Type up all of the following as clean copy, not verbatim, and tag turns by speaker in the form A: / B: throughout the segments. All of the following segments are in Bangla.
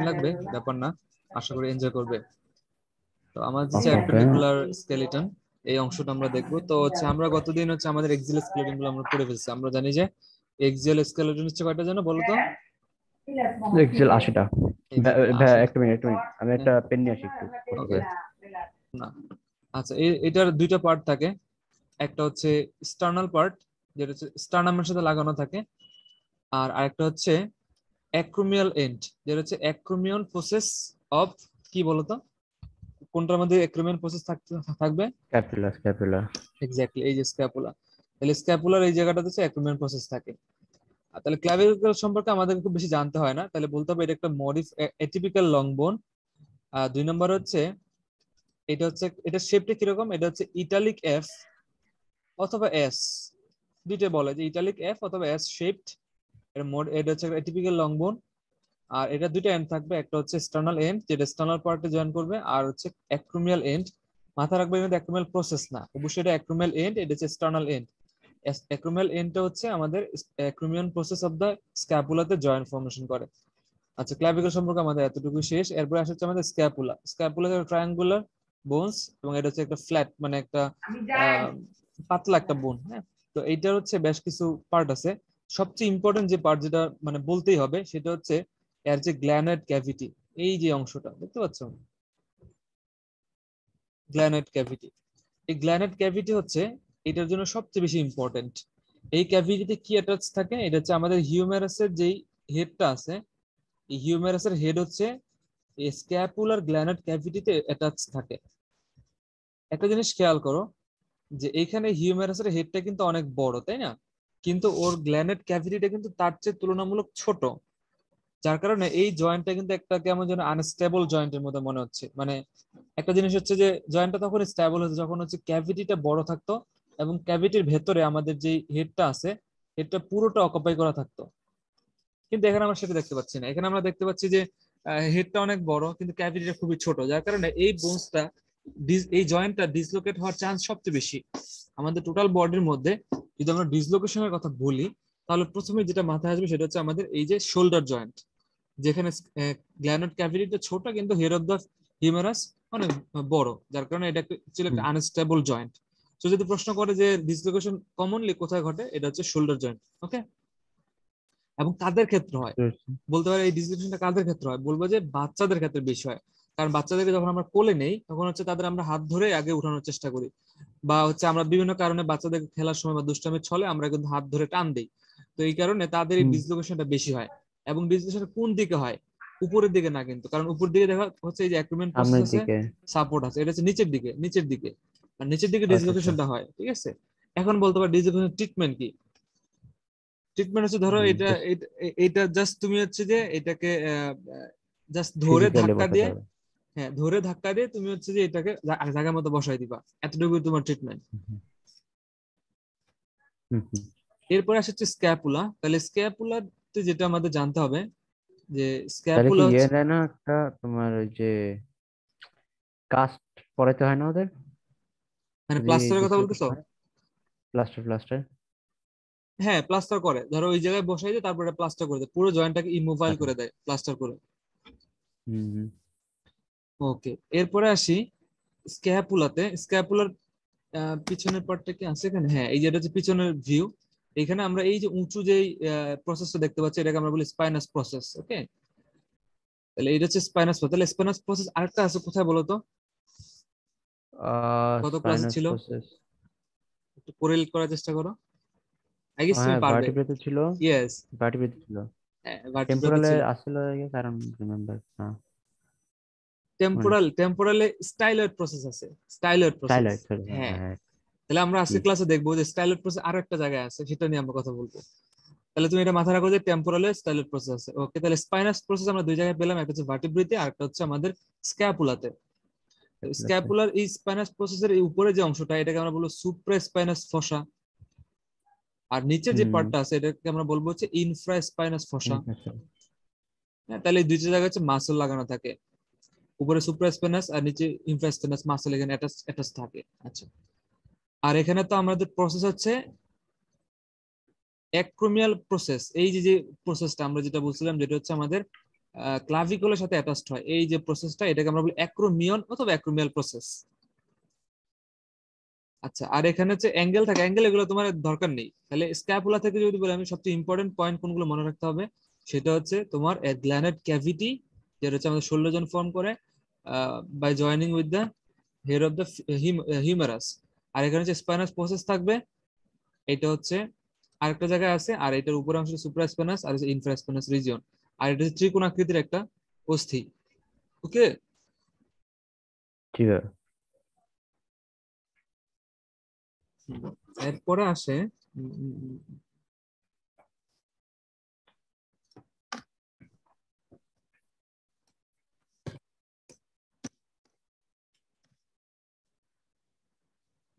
A: লাগবে ব্যাপার না, আশা করি এনজয় করবে। তো আমাদের যে
B: ওকে ওকে
A: অ্যাপিনিকুলার স্কেলিটন, এই অংশটা আমরা দেখবো। তো আমরা গতদিন আমাদের এক্সিয়াল স্কেলিটন গুলো আমরা পড়ে ফেলছি। আমরা জানি যে এক্সিয়াল স্কেলিটন হচ্ছে কয়টা, জানো বলো তো?
B: এক্সেল 80টা।
A: এক্স্যাক্টলি
B: ভাই
A: 80টা।
B: একটা মিনিট একটা মিনিট, আমি একটা পেন নিয়ে আসি একটু কষ্ট
A: ওকে,
B: করে।
A: না আচ্ছা, এটার দুইটা পার্ট থাকে। একটা হচ্ছে স্টার্নাল পার্ট, যেটা হচ্ছে স্টার্নামের সাথে লাগানো থাকে। আর আরেকটা হচ্ছে অ্যাক্রোমিয়াল এন্ড, যেটা হচ্ছে অ্যাক্রোমিয়াল প্রসেস অফ, কি বলতো কোনটার মধ্যে অ্যাক্রোমিয়াল প্রসেস থাকবে?
B: Scapula scapula.
A: এক্স্যাক্টলি, এই যে স্ক্যাপুলা। তাহলে স্ক্যাপুলার এই জায়গাটাতে হচ্ছে অ্যাক্রোমিয়াল প্রসেস থাকে। আর তাহলে ক্লাভিকুলার সম্পর্কে আমাদের খুব বেশি জানতে হয় না, তাহলে বলতে হবে এটা একটা অ্যাটিপিক্যাল লং বোন। আর দুই নম্বর হচ্ছে এটা শেপটা কিরকম, এটা হচ্ছে ইটালিক এফ অথবা এস, দুইটা বলে যে ইটালিক এফ অথবা এস শেপড। এটা হচ্ছে টিপিক্যাল লং বোন। আর এটা দুইটা এন্ড থাকবে, একটা হচ্ছে স্টার্নাল এন্ড যেটা স্টার্নাল পার্টে জয়েন করবে, আর হচ্ছে অ্যাক্রোমিয়াল এন্ড। মাথা রাখবে এটা অ্যাক্রোমিয়াল প্রসেস না, অবশ্যই এটা অ্যাক্রোমিয়াল এন্ড, এটা হচ্ছে স্টার্নাল এন্ড। অ্যাক্রোমিয়াল এন্ডটা হচ্ছে আমাদের অ্যাক্রোমিয়াল প্রসেস অফ দ্য স্ক্যাপুলাতে জয়েন্ট ফর্মেশন করে। আচ্ছা, ক্লাভিকল সম্পর্কে আমাদের এতটুকু শেষ। এরপর আসছে আমাদের স্ক্যাপুলা। স্ক্যাপুলা ট্রায়াঙ্গুলার বোনস, এবং এটা হচ্ছে একটা ফ্ল্যাট, মানে একটা আহ, পাতলা একটা বোন। হ্যাঁ, তো এইটার হচ্ছে বেশ কিছু পার্ট আছে। সবচেয়ে ইম্পর্টেন্ট যে পার্ট, যেটা মানে বলতেই হবে, সেটা হচ্ছে এর যে গ্ল্যানয়েড ক্যাভিটি। এই যে অংশটা দেখতে পাচ্ছ, গ্ল্যানয়েড ক্যাভিটি। এই গ্ল্যানয়েড ক্যাভিটি হচ্ছে এটার জন্য সবচেয়ে বেশি ইম্পর্টেন্ট। এই ক্যাভিটিতে কি অ্যাটাচ থাকে, এটা হচ্ছে আমাদের হিউমেরাসের যেই হেডটা আছে, এই হিউমেরাসের হেড হচ্ছে এই স্ক্যাপুলার গ্ল্যানয়েড ক্যাভিটিতে অ্যাটাচ থাকে। একটা জিনিস খেয়াল করো, যে এইখানে হিউমেরাসের হেডটা কিন্তু অনেক বড়, তাই না? কিন্তু ওর গ্ল্যানয়েড ক্যাভিটিটা কিন্তু তার চেয়ে তুলনামূলক ছোট। যার কারণে এই জয়েন্টটা কিন্তু একটা কেমন যেন আনস্টেবল জয়েন্টের মধ্যে মনে হচ্ছে। মানে একটা জিনিস হচ্ছে যে জয়েন্টটা তখন স্টেবল হচ্ছে যখন হচ্ছে ক্যাভিটিটা বড় থাকতো, এবং ক্যাভিটির ভেতরে আমাদের যে হেডটা আছে, হেডটা পুরোটা অকুপাই করা থাকতো। কিন্তু এখানে আমরা সেটা দেখতে পাচ্ছি না। এখানে আমরা দেখতে পাচ্ছি যে হেডটা অনেক বড় কিন্তু ক্যাভিটিটা খুবই ছোট, যার কারণে এই বোনসটা, এই জয়েন্টটা ডিসলোকেট হওয়ার চান্স সবচেয়ে বেশি আমাদের টোটাল বডির মধ্যে। যদি আমরা ডিসলোকেশনের কথা বলি, তাহলে প্রথমে যেটা মাথায় আসবে সেটা হচ্ছে আমাদের এই যে শোল্ডার জয়েন্ট, যেখানে গ্ল্যানোড ক্যাভিটিটা ছোট কিন্তু হেড অফ দ্য হিউমেরাস অনেক বড়, যার কারণে এটা ছিল একটা আনস্টেবল জয়েন্ট। তো যদি প্রশ্ন করে যে ডিসলোকেশন কমনলি কোথায় ঘটে, এটা হচ্ছে শোল্ডার জয়েন্ট। ওকে, এবং কাদের ক্ষেত্রে হয় বলতে পারে, এই ডিসলোকেশনটা কাদের ক্ষেত্রে হয়, বলবো যে বাচ্চাদের ক্ষেত্রে বেশি হয়। কারণ বাচ্চাদেরকে যখন আমরা কোলে নেই, তখন হচ্ছে তাদের আমরা হাত ধরে আগে উঠানোর চেষ্টা করি, বা হচ্ছে আমরা বিভিন্ন কারণে বাচ্চাদের খেলার সময় বা দুষ্টামির ছলে আমরা কিন্তু হাত ধরে টান দিই। তো এই কারণে তাদের এই ডিসলোকেশনটা বেশি হয়। এবং ডিসলোকেশন কোন দিকে হয়? উপরের দিকে না কিন্তু, কারণ উপর দিকে দেখা হচ্ছে এই যে অ্যাক্রোমিয়াল প্রসেস
B: সামনের
A: আছে,
B: দিকে।
A: সাপোর্ট আছে, এটা হচ্ছে নিচের দিকে, নিচের দিকে। আর নিচের দিকে
B: আচ্ছা আচ্ছা।
A: ডিসলোকেশনটা হয়, ঠিক আছে? এখন বলতে পারি ডিসলোকেশন ট্রিটমেন্ট কি। ট্রিটমেন্ট হচ্ছে ধরো এটা
B: জাস্ট
A: এটা জাস্ট তুমি হচ্ছে যে এটাকে জাস্ট ধরে
B: ফিজিক্যালি
A: ধাক্কা
B: বসাতে
A: দিয়ে,
B: হবে।
A: হ্যাঁ ধরে ধাক্কা দিয়ে তুমি হচ্ছে যে এটাকে জায়গার মতো বসাই দিবা, এতটুকু তোমার ট্রিটমেন্ট।
B: হুম হুম হুম।
A: এরপরে আসছে স্ক্যাপুলা। তাহলে স্ক্যাপুলাতে যেটা আমাদের জানতে হবে, যে
B: তাহলে কি
A: স্ক্যাপুলা
B: ইয়ে
A: হচ্ছে,
B: দেয় না একটা, তোমার ওই যে কাস্ট পরাইতে হয় না ওদের
A: মানে
B: যদি
A: প্লাস্টারের কথা বলতেছো?
B: ডিসলোকেশন হয়? Plaster plaster.
A: হ্যাঁ, প্লাস্টার করে, ধরো ওই জায়গায় বসাই দিয়ে তারপরে প্লাস্টার করে দেয়, পুরো জয়েন্টটাকে ইমোবাইল
B: আচ্ছা।
A: করে দেয় প্লাস্টার করে।
B: হুম হুম।
A: ওকে, এরপরে আসি স্ক্যাপুলাতে। স্ক্যাপুলার পিছনের পার্টটা কি আছে এখানে? হ্যাঁ, এই যেটা হচ্ছে পিছনের ভিউ। এখানে আমরা এই যে উঁচু যে প্রসেসটা দেখতে পাচ্ছি, এটাকে আমরা বলি স্পাইনাস প্রসেস। ওকে, তাহলে এটা হচ্ছে স্পাইনাস প্রসেস। তাহলে স্পাইনাস প্রসেস আরেকটা আছে কোথায় বলো তো? কত ক্লাসে
B: স্পাইনাস
A: ছিল?
B: প্রসেস।
A: একটু কোরিলেট করার চেষ্টা করো, আই গেস তুমি
B: হ্যাঁ
A: পারবে।
B: ভার্টিব্রেতে ছিল।
A: ইয়েস,
B: ভার্টিব্রেতে ছিল।
A: ভার্টিব্রাতে
B: টেম্পোরালে
A: ছিল।
B: আসছিল আগে, কারণ রিমেম্বার না। মনে
A: টেম্পোরালে স্টাইলয়েড প্রসেস আছে, স্টাইলয়েড প্রসেস।
B: স্কাইলাইট, সরি, হ্যাঁ
A: হ্যাঁ,
B: হ্যাঁ হ্যাঁ।
A: তাহলে আমরা
B: জি।
A: আজকে ক্লাসে দেখবো যে স্টাইলয়েড প্রসেস আরো একটা জায়গায় আছে, সেটা নিয়ে আমরা কথা বলবো। তাহলে তুমি এটা মাথায় রাখো যে টেম্পোরালে স্টাইলয়েড প্রসেস আছে। ওকে, তাহলে স্পাইনাস প্রসেস আমরা দুই জায়গায় পেলাম, একটা হচ্ছে ভার্টিব্রেতে আর একটা হচ্ছে আমাদের স্ক্যাপুলাতে।
B: ক্যাপুলাতে।
A: স্ক্যাপুলার এই স্পাইনাস প্রসেসের এই উপরে যে অংশটা, এটাকে আমরা বলবো সুপ্রা স্পাইনাস ফসা। আর নিচে যে
B: হুম।
A: পার্টটা আছে এটাকে আমরা বলবো হচ্ছে ইনফ্রা স্পাইনাস ফসা।
B: আচ্ছা।
A: হ্যাঁ, তাহলে এই দুইটা জায়গায় হচ্ছে মাসল লাগানো থাকে, উপরে সুপ্রা স্পাইনাস আর নিচে ইনফ্রা স্পাইনাস মাসল এখানে অ্যাটাচ অ্যাটাচ থাকে। আচ্ছা, আর এখানে তো আমাদের প্রসেস হচ্ছে অ্যাক্রোমিয়াল প্রসেস। এই যে যে প্রসেসটা আমরা যেটা বলছিলাম, যেটা হচ্ছে আমাদের ক্লাভিকুলের সাথে অ্যাটাচড হয়, এই যে প্রসেসটা এটাকে আমরা বলি অ্যাক্রোমিয়ন অথবা অ্যাক্রোমিয়াল প্রসেস। আচ্ছা, আর এখানে হচ্ছে অ্যাঙ্গেল থাকে, অ্যাঙ্গেল এগুলো তোমার দরকার নেই। তাহলে স্ক্যাপুলা থেকে যদি বলি আমি, সবচেয়ে ইম্পর্টেন্ট পয়েন্ট কোনগুলো মনে রাখতে হবে, সেটা হচ্ছে তোমার গ্ল্যানেড ক্যাভিটি, যেটা হচ্ছে আমাদের শোল্ডার ফর্ম করে by joining with the head of the humerus. আর এখানে হচ্ছে স্পাইনাস প্রসেস থাকবে, এটা হচ্ছে আরেকটা জায়গায় আছে, আর এটার উপরে অংশ সুপ্রাস্পাইনাস আর হচ্ছে ইনফ্রাস্পাইনাস রিজিয়ন, আর এটা হচ্ছে ত্রিকোণ আকৃতির একটা অস্থি। ওকে,
B: ঠিক আছে।
A: এরপরে আসে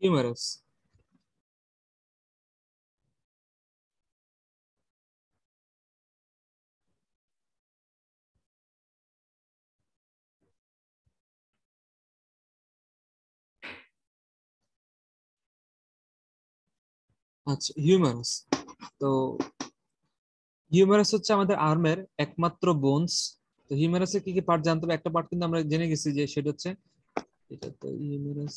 A: হিউমারাস। আচ্ছা, হিউমারাস। তো হিউমারাস হচ্ছে আমাদের আর্মের একমাত্র বোনস। তো হিউমারাসের কি কি পার্ট জানতে হবে, একটা পার্ট কিন্তু আমরা জেনে গেছি, যে সেটা হচ্ছে এটা। তো হিউমারাস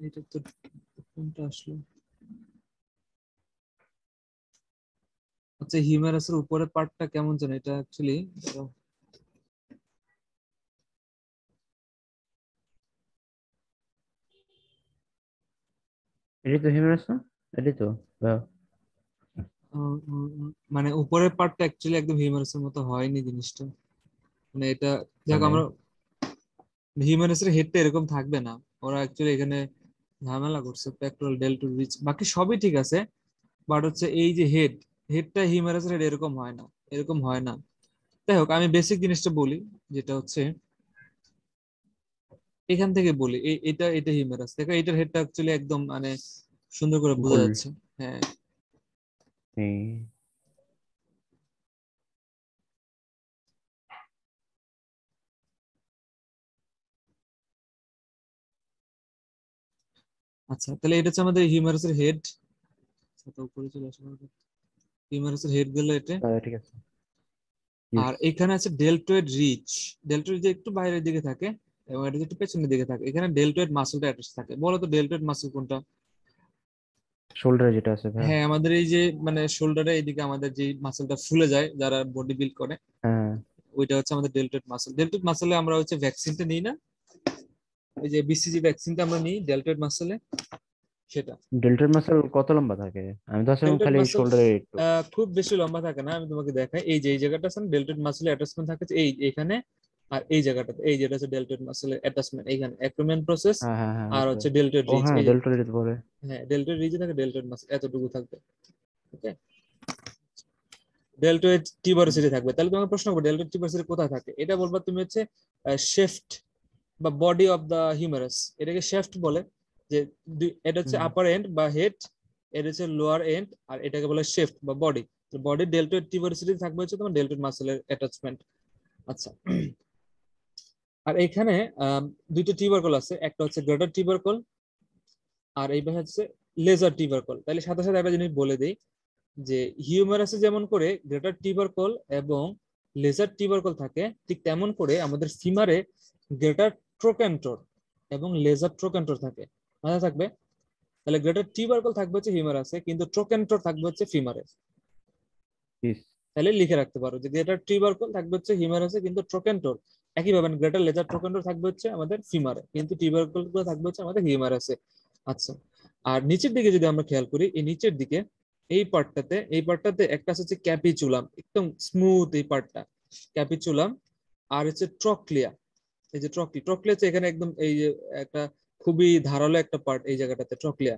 A: এটা তো কোনটা আসলো? আচ্ছা, হিউমারাসের উপরের পার্টটা কেমন জানো এটা অ্যাকচুয়ালি,
B: এটাই তো হিউম্যারাস না? এটাই তো ভাইয়া।
A: মানে উপরের পার্টটা অ্যাকচুয়ালি একদম হিউমারাসের মতো হয়নি জিনিসটা, মানে এটা, যাক
B: মানে
A: আমরা, হিউম্যানাসের হেডটা এরকম থাকবে না। ওরা অ্যাকচুয়ালি এখানে ঝামেলা করছে, পেট্রোল ডেল টু রিচ বাকি সবই ঠিক আছে, বাট হচ্ছে এই যে হেডটা হিউম্যানাসের হেড এরকম হয় না, এরকম হয় না। যাই হোক, আমি বেসিক জিনিসটা বলি, যেটা হচ্ছে এখান থেকে বলি, এটা এটা হিউম্যানাস দেখো, এটার হেডটা অ্যাকচুয়ালি একদম মানে সুন্দর করে বোঝা
B: গোল।
A: যাচ্ছে। হ্যাঁ,
B: এই
A: আচ্ছা, তাহলে এটা হচ্ছে আমাদের হিউম্যানাসের হেড। উপরে চলে আসে হিউম্যানাসের হেড গেল এটা।
B: ঠিক আছে।
A: আর
B: ইয়েস।
A: এখানে আছে ডেলটয়েড রিচ। ডেলটয়েড যে একটু বাইরের দিকে থাকে এবং এটা যে একটু পেছনের দিকে থাকে, এখানে ডেলটয়েড মাসলটা অ্যাটাচ থাকে। বলো তো ডেলটয়েড মাসল কোনটা?
B: শোল্ডারে যেটা আছে ভাইয়া।
A: হ্যাঁ, আমাদের এই যে মানে শোল্ডারে এইদিকে আমাদের যে মাসলটা ফুলে যায় যারা বডি বিল্ড করে,
B: হ্যাঁ।
A: ওইটা হচ্ছে আমাদের ডেলটয়েড মাসল। ডেলটয়েড মাসলে আমরা হচ্ছে ভ্যাকসিনটা নিই না, ওই যে বিসিজি ভ্যাকসিনটা আমরা নিই ডেলটয়েড মাসলে, সেটা।
B: ডেল্টার মাসল কত লম্বা থাকে? আমি তো আসলে
A: ডেলটয়েড
B: খালি
A: মাসল
B: শোল্ডারে একটু।
A: খুব বেশি লম্বা থাকে না, আমি তোমাকে দেখাই। এই যে এই জায়গাটা আছে ডেলটয়েড মাসলে অ্যাটাচমেন্ট থাকে, এই এখানে। আর এই জায়গাটাতে, এই যেটা হচ্ছে ডেলটয়েড মাসলের অ্যাটাচমেন্ট, এইখানে অ্যাক্রোমিয়ান প্রসেস
B: হ্যাঁ হ্যাঁ হ্যাঁ,
A: আর
B: বুঝতে
A: হচ্ছে
B: পারছি।
A: ডেলটয়েড
B: ও
A: রিজ,
B: হ্যাঁ,
A: এই যে।
B: ডেল্টার যেটা বলে।
A: হ্যাঁ, ডেলটয়েড রিজে থাকে ডেলটয়েড মাসল, এতটুকু থাকবে। ওকে, ডেলটয়েড টিউবারসিটি থাকবে। তাহলে তোমাকে প্রশ্ন করবো ডেলটয়েড টিউবারসিটি কোথায় থাকে, এটা বলবা তুমি হচ্ছে শেফট বা বডি অফ দা হিউমারাস, এটাকে শেফট বলে। যে এটা হচ্ছে
B: হুম।
A: আপার এন্ড বা হেড, এটা হচ্ছে লোয়ার এন্ড, আর এটাকে বলে শেফট বা বডি। তো বডির ডেলটয়েড টিউবারসিটি থাকবে হচ্ছে তোমার ডেলটয়েড মাসেলের অ্যাটাচমেন্ট। আচ্ছা, আর এখানে দুইটা টিউবারকল আছে, একটা হচ্ছে গ্রেটার টিউবারকল আর এই পাশে হচ্ছে লেজার টিউবারকল। তাহলে সাথে সাথে একটা জিনিস বলে দেই, যে হিউমারাসে যেমন করে গ্রেটার টিউবারকল এবং লেজার টিউবারকল থাকে, ঠিক তেমন করে আমাদের ফিমারে গ্রেটার ট্রোক্যান্টর এবং লেজার ট্রোক্যান্টর থাকে, মাথায় থাকবে। তাহলে গ্রেটার টিউবারকল থাকবে হচ্ছে হিউমারাসে, কিন্তু ট্রোক্যান্টর থাকবে হচ্ছে ফিমারে।
B: ইস।
A: তাহলে লিখে রাখতে পারো যে গ্রেটার টিউবারকল থাকবে হচ্ছে হিউমারাসে, কিন্তু ট্রোক্যান্টর একইভাবে গ্রেটার লেজার ট্রোক্যান্টর থাকবে হচ্ছে আমাদের ফিমারে, কিন্তু টিউবারকল গুলো থাকবে হচ্ছে আমাদের হিউমারাসে। আচ্ছা, আর নিচের দিকে যদি আমরা খেয়াল করি, এই নিচের দিকে এই পার্টটাতে একটা আছে হচ্ছে ক্যাপিচুলাম, একদম স্মুথ এই পার্টটা, ক্যাপিচুলাম। আর হচ্ছে ট্রকলিয়া, এই যে ট্রকলিয়া হচ্ছে এখানে একদম এই যে একটা খুবই ধারালো একটা পার্ট এই জায়গাটাতে, ট্রকলিয়া।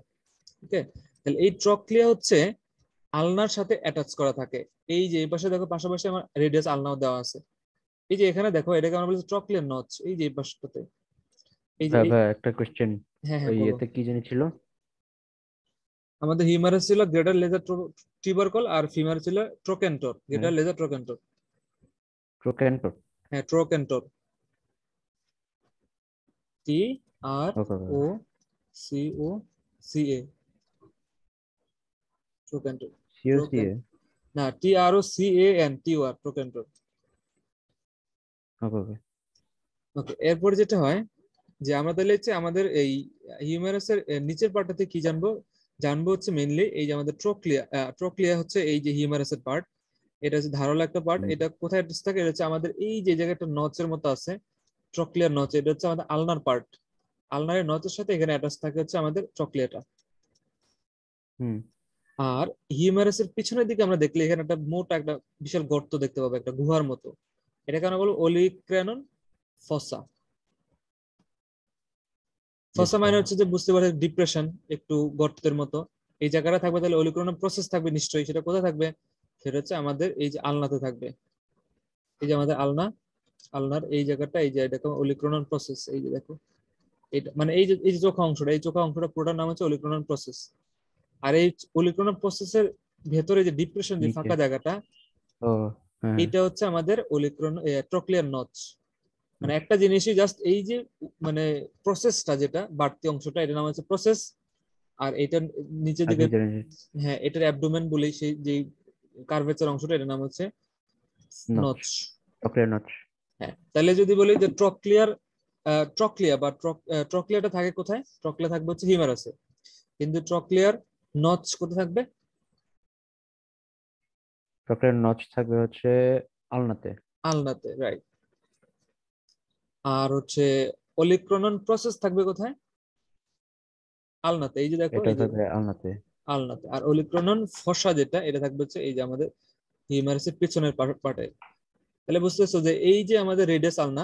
A: ওকে, তাহলে এই ট্রকলিয়া হচ্ছে আলনার সাথে অ্যাটাচ করা থাকে। এই যে এই পাশে দেখো, পাশাপাশি আমার রেডিয়াস আলনাও দেওয়া আছে। এই যে এখানে দেখো, এটাকে আমরা বলছি ট্রকলিয়ার নচ, এই যে এই পাশটাতে, এই যে
B: ভাই ভাই, একটা কোশ্চেন।
A: হ্যাঁ হ্যাঁ,
B: ওই
A: বলো।
B: এতে কি জানি ছিল?
A: আমাদের হিউমারাস ছিল গ্রেটার লেজার টিউবারকল, আর ফিমার ছিল ট্রোকেন্টর,
B: হ্যাঁ,
A: গ্রেটার লেজার ট্রোকেন্টর। হ্যাঁ, ট্রোকেন্টর।
B: ট্রোক্যান্টর।
A: ট্রোকেন্টর।
B: ট্রোক্যান্টর।
A: হ্যাঁ, ট্রোকেন্টর। টি আর
B: ওকে
A: ও সি ও সি এ, ট্রোকেন্ট্রল।
B: সিওসি এ।
A: না, টি আর ও সি এ এন, টি ও আর, ট্রোকেন্ট্রল।
B: ওকে ওকে।
A: ওকে, এরপর যেটা হয় যে আমরা তাহলে হচ্ছে আমাদের এই হিউম্যারাসের নিচের পার্টটাতে কি জানবো, জানবো হচ্ছে মেইনলি এই যে আমাদের ট্রোক্লিয়া। ট্রোক্লিয়া হচ্ছে এই যে হিউম্যারাসের পার্ট, এটা হচ্ছে ধারালো একটা পার্ট।
B: হুম
A: এটা কোথায় অ্যাটাচ থাকে, এটা হচ্ছে আমাদের এই যে জায়গাটা নচের মতো আছে, ট্রোক্লিয়ার নচ, এটা হচ্ছে আমাদের আলনার পার্ট। আলনারের নচের সাথে এখানে অ্যাটাচ থাকে হচ্ছে আমাদের ট্রোক্লিয়াটা।
B: হুম।
A: আর হিউম্যারাসের পিছনের দিকে আমরা দেখলে এখানে একটা মোটা একটা বিশাল গর্ত দেখতে পাবো, একটা গুহার মতো। এটা কেন বলবো, ওলিক্রানন ফসা। ফসা
B: আচ্ছা।
A: মানে হচ্ছে যে বুঝতে পারে ডিপ্রেশন, একটু গর্তের মতো। এই জায়গাটা থাকবে, তাহলে ওলিক্রোনাল প্রসেস থাকবে নিশ্চয়ই। সেটা কোথায় থাকবে, সেটা হচ্ছে আমাদের এই যে আলনাতে থাকবে। এই যে আমাদের আলনা, আলনার এই জায়গাটা, এই যে দেখো ওলিক্রোনাল প্রসেস, এই যে দেখো এটা মানে এই যে চোখা অংশটা, এই চোখা অংশটা পুরোটার নাম হচ্ছে ওলিক্রোনাল প্রসেস। আর এই ওলিক্রোনাল প্রসেসের ভেতরে যে ডিপ্রেশন, যে
B: নিচে।
A: ফাঁকা জায়গাটা,
B: ও হ্যাঁ।
A: এইটা হচ্ছে আমাদের ট্রোক্লিয়ার নচ। মানে একটা জিনিসই জাস্ট এই যে মানে প্রসেসটা, যেটা বাড়তি অংশটা, এটা নাম হচ্ছে প্রসেস। আর এটা নিচের
B: আর
A: দিকে,
B: ভিতরে
A: হ্যাঁ এটার অ্যাবডোমেন বলি, সেই যে কার্ভেচার অংশটা, এটার নাম হচ্ছে
B: নচ,
A: নচ।
B: Chocolate notch.
A: হ্যাঁ, তাহলে যদি বলি যে ট্রক্লিয়ার, ট্রক্লিয়া বা ট্রক্লিয়াটা থাকে কোথায়, ট্রক্লিয়া থাকবে হচ্ছে হিউমারাসে। কিন্তু ট্রক্লিয়ার নচ কোথায় থাকবে,
B: চকলেট নচ থাকবে হচ্ছে আলনাতে।
A: আলনাতে, রাইট। আর হচ্ছে অলিক্রনন প্রসেস থাকবে কোথায়, আলনাতে। এই যে দেখো,
B: এটাও
A: এই যে
B: থাকবে আলনাতে।
A: আলনাতে। আর অলিক্রনন ফসা যেটা, এটা থাকবে হচ্ছে এই যে আমাদের হিউমারাসের পিছনের পার্টে। তাহলে বুঝতেছো যে এই যে আমাদের রেডিয়াস আলনা,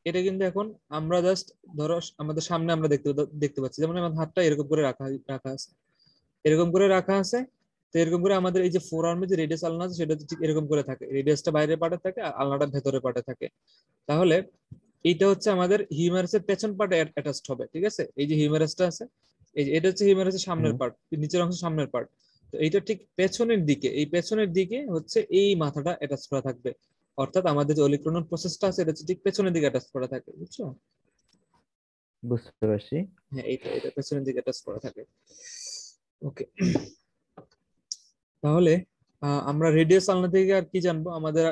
A: এটা কিন্তু এখন আমরা জাস্ট ধরো আমাদের সামনে আমরা দেখতে দেখতে পাচ্ছি, যেমন আমার হাতটা এরকম করে রাখা রাখা আছে, এরকম করে রাখা আছে। তো এরকম করে আমাদের এই যে ফোর আর্মে যে রেডিয়াস আলনা আছে, সেটা ঠিক এরকম করে থাকে, রেডিয়াসটা বাইরের পার্টে থাকে আর আলনাটা ভেতরের পার্টে থাকে। তাহলে এইটা হচ্ছে আমাদের হিউমারাসের পেছন পার্টে অ্যাটাচড হবে, ঠিক আছে। এই যে হিউমারাসটা আছে, এই যে এটা হচ্ছে হিউমারাসের সামনের
B: হুম।
A: পার্ট, নিচের অংশ সামনের পার্ট। তো এইটা ঠিক পেছনের দিকে, এই পেছনের দিকে হচ্ছে এই মাথাটা অ্যাটাচ করা থাকবে। অর্থাৎ আমাদের যে অলিক্রনন প্রসেসটা আছে, এটা হচ্ছে ঠিক পেছনের দিকে অ্যাটাচ করা থাকে, বুঝছো।
B: বুঝতে পারছি।
A: হ্যাঁ, এইটা এটা পেছনের দিকে অ্যাটাচ করা থাকে। ওকে, তাহলে আমরা রেডিয়াস আলনা থেকে আর কি জানবো আমাদের,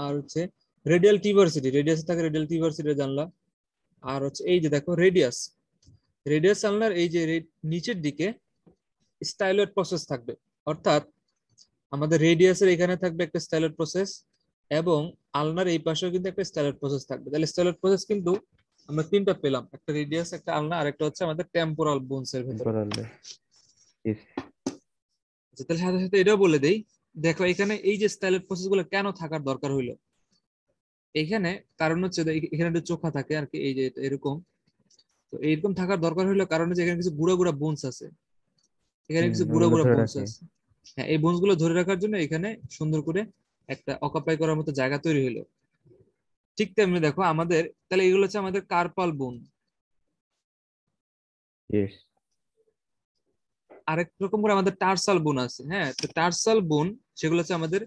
A: আর হচ্ছে রেডিয়াল টিভার্সিটি, রেডিয়াস থাকে রেডিয়াল টিভার্সিটি জানলাম। আর হচ্ছে এই যে দেখো রেডিয়াস, রেডিয়াস আলনার এই যে নিচের দিকে স্টাইলয়েড প্রসেস থাকবে। অর্থাৎ আমাদের রেডিয়াসের এখানে থাকবে একটা স্টাইলয়েড প্রসেস, এবং আলনার এই পাশেও কিন্তু একটা স্টাইলয়েড প্রসেস থাকবে। তাহলে স্টাইলয়েড প্রসেস কিন্তু আমরা তিনটা পেলাম, একটা রেডিয়াস, একটা আলনা, আর একটা হচ্ছে আমাদের টেম্পোরাল বোনস এর ভেতরে।
B: টেম্পোরাল।
A: আচ্ছা, তাহলে সাথে সাথে এটাও বলে দেই, দেখো এখানে এই যে স্টাইলয়েড প্রসেস গুলো কেন থাকার দরকার হইলো এখানে, কারণ হচ্ছে যে এখানে একটা চোখা থাকে আর কি, এই যে এরকম। তো এইরকম থাকার দরকার হইলো কারণ হচ্ছে এখানে কিছু গুঁড়া গুঁড়া বোনস আছে, এখানে কিছু গুঁড়া
B: ওগুলো
A: গুঁড়া
B: ধরে
A: বোনস
B: রাখে।
A: আছে। হ্যাঁ, এই বোনস গুলো ধরে রাখার জন্য এখানে সুন্দর করে একটা অকুপাই করার মতো জায়গা তৈরি হলো। ঠিক তেমনি দেখো আমাদের, তাহলে এগুলো হচ্ছে আমাদের কার্পাল বোন।
B: ইয়েস।
A: আরেক রকম করে আমাদের টার্সাল বোন আছে। হ্যাঁ, তো টার্সাল বোন সেগুলো হচ্ছে আমাদের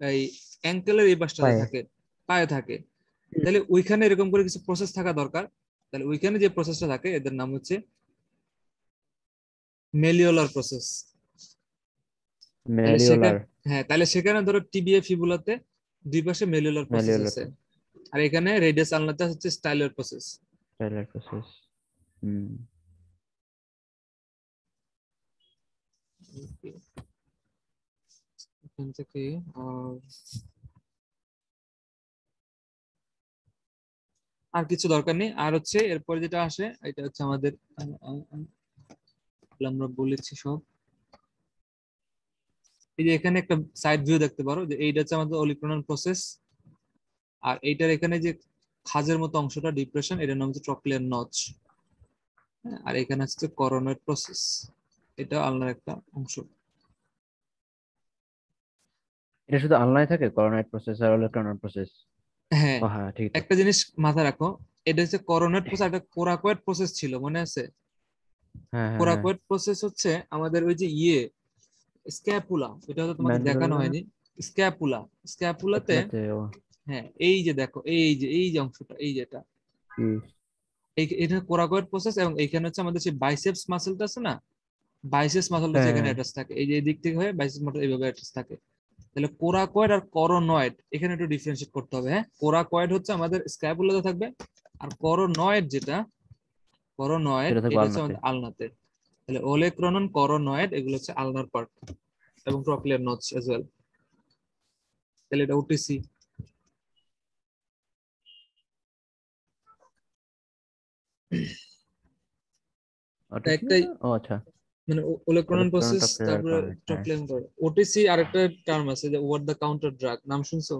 A: এই অ্যাঙ্কেলের এই পাশটাতে
B: পায়ে।
A: থাকে, পায়ে থাকে। তাহলে ওইখানে এরকম করে কিছু প্রসেস থাকা দরকার। তাহলে ওইখানে যে প্রসেসটা থাকে এদের নাম হচ্ছে মেলিওলার প্রসেস। তাহলে সেখানে,
B: ম্যালিওলার।
A: হ্যাঁ তাহলে সেখানে ধরো টিবিএ ফিবুলাতে দুই পাশে মেলিওলার প্রসেস
B: ম্যালিওলার
A: আছে। আর এখানে রেডিয়াস আলনাতে হচ্ছে styloid process.
B: Styloid process. Hmm.
A: এখান থেকে আর কিছু দরকার নেই। আর হচ্ছে এরপরে যেটা আসে এটা হচ্ছে আমাদের আমরা বলেছি সব। এই যে এখানে একটা সাইড ভিউ দেখতে পারো, যে এইটা হচ্ছে আমাদের অলিক্রোনাল প্রসেস। আর এইটার এখানে যে খাজের মতো অংশটা ডিপ্রেশন, এটার নাম হচ্ছে ট্রক্লিয়ার নচ। আর এখানে হচ্ছে করোনার প্রসেস, এটা আলনার একটা অংশ।
B: এটা শুধু আনলাইন থাকে, করোনাইট প্রসেস আর ইলেকট্রনিক প্রসেস।
A: হ্যাঁ,
B: ও হ্যাঁ, ঠিক তো।
A: একটা জিনিস মাথায় রাখো, এটা হচ্ছে করোনার প্রসেস, একটা কোরাকয়েড প্রসেস ছিল, মনে আছে।
B: হ্যাঁ হ্যাঁ হ্যাঁ।
A: কোরাকয়েড প্রসেস হচ্ছে আমাদের ওই যে স্ক্যাপুলা, এটা হয়তো তোমাকে দেখানো
B: ম্যান্ডিবুলা না?
A: হয়নি। স্ক্যাপুলা, স্ক্যাপুলাতে,
B: ক্যাপুলাতে ও।
A: হ্যাঁ এই যে দেখো, এই যে অংশটা, এই যেটা,
B: কি?
A: এটা কোরাকয়েড প্রসেস, এবং এখানে হচ্ছে আমাদের সেই বাইসেপস মাসেলটা আছে না, বাইসেপস মাসলটা হচ্ছে এখানে
B: হ্যাঁ,
A: অ্যাটাচ থাকে, এই যে এই দিক থেকে হয়ে বাইসেপস মাসল এইভাবে অ্যাটাচ থাকে। তাহলে কোরাকয়েড আর করোনয়েড এখানে একটু ডিফারেন্সিয়েট করতে হবে। হ্যাঁ, কোরাকয়েড হচ্ছে আমাদের স্ক্যাপুলাতে থাকবে, আর করোনয়েড যেটা, করোনয়েড
B: সেটা থাকবে
A: এটা হচ্ছে
B: আলনাতে।
A: আমাদের আলনাতে। তাহলে ওলেক্রনন, করোনয়েড এগুলো হচ্ছে আলনার পার্ট, এবং ট্রক্লিয়ার নোচ এজ ওয়েল। তাহলে এটা ওটিসি।
B: অটিসি
A: একটাই,
B: ও আচ্ছা।
A: মানে ওলেক্রনন
B: ইলেকট্রন
A: প্রসেস,
B: ট্রান্সফার
A: তারপরে
B: করে, হ্যাঁ।
A: ট্রক্লিয়ার করে। ওটিসি আরেকটা টার্ম আছে যে ওভার দ্য কাউন্টার ড্রাগ, নাম শুনছো?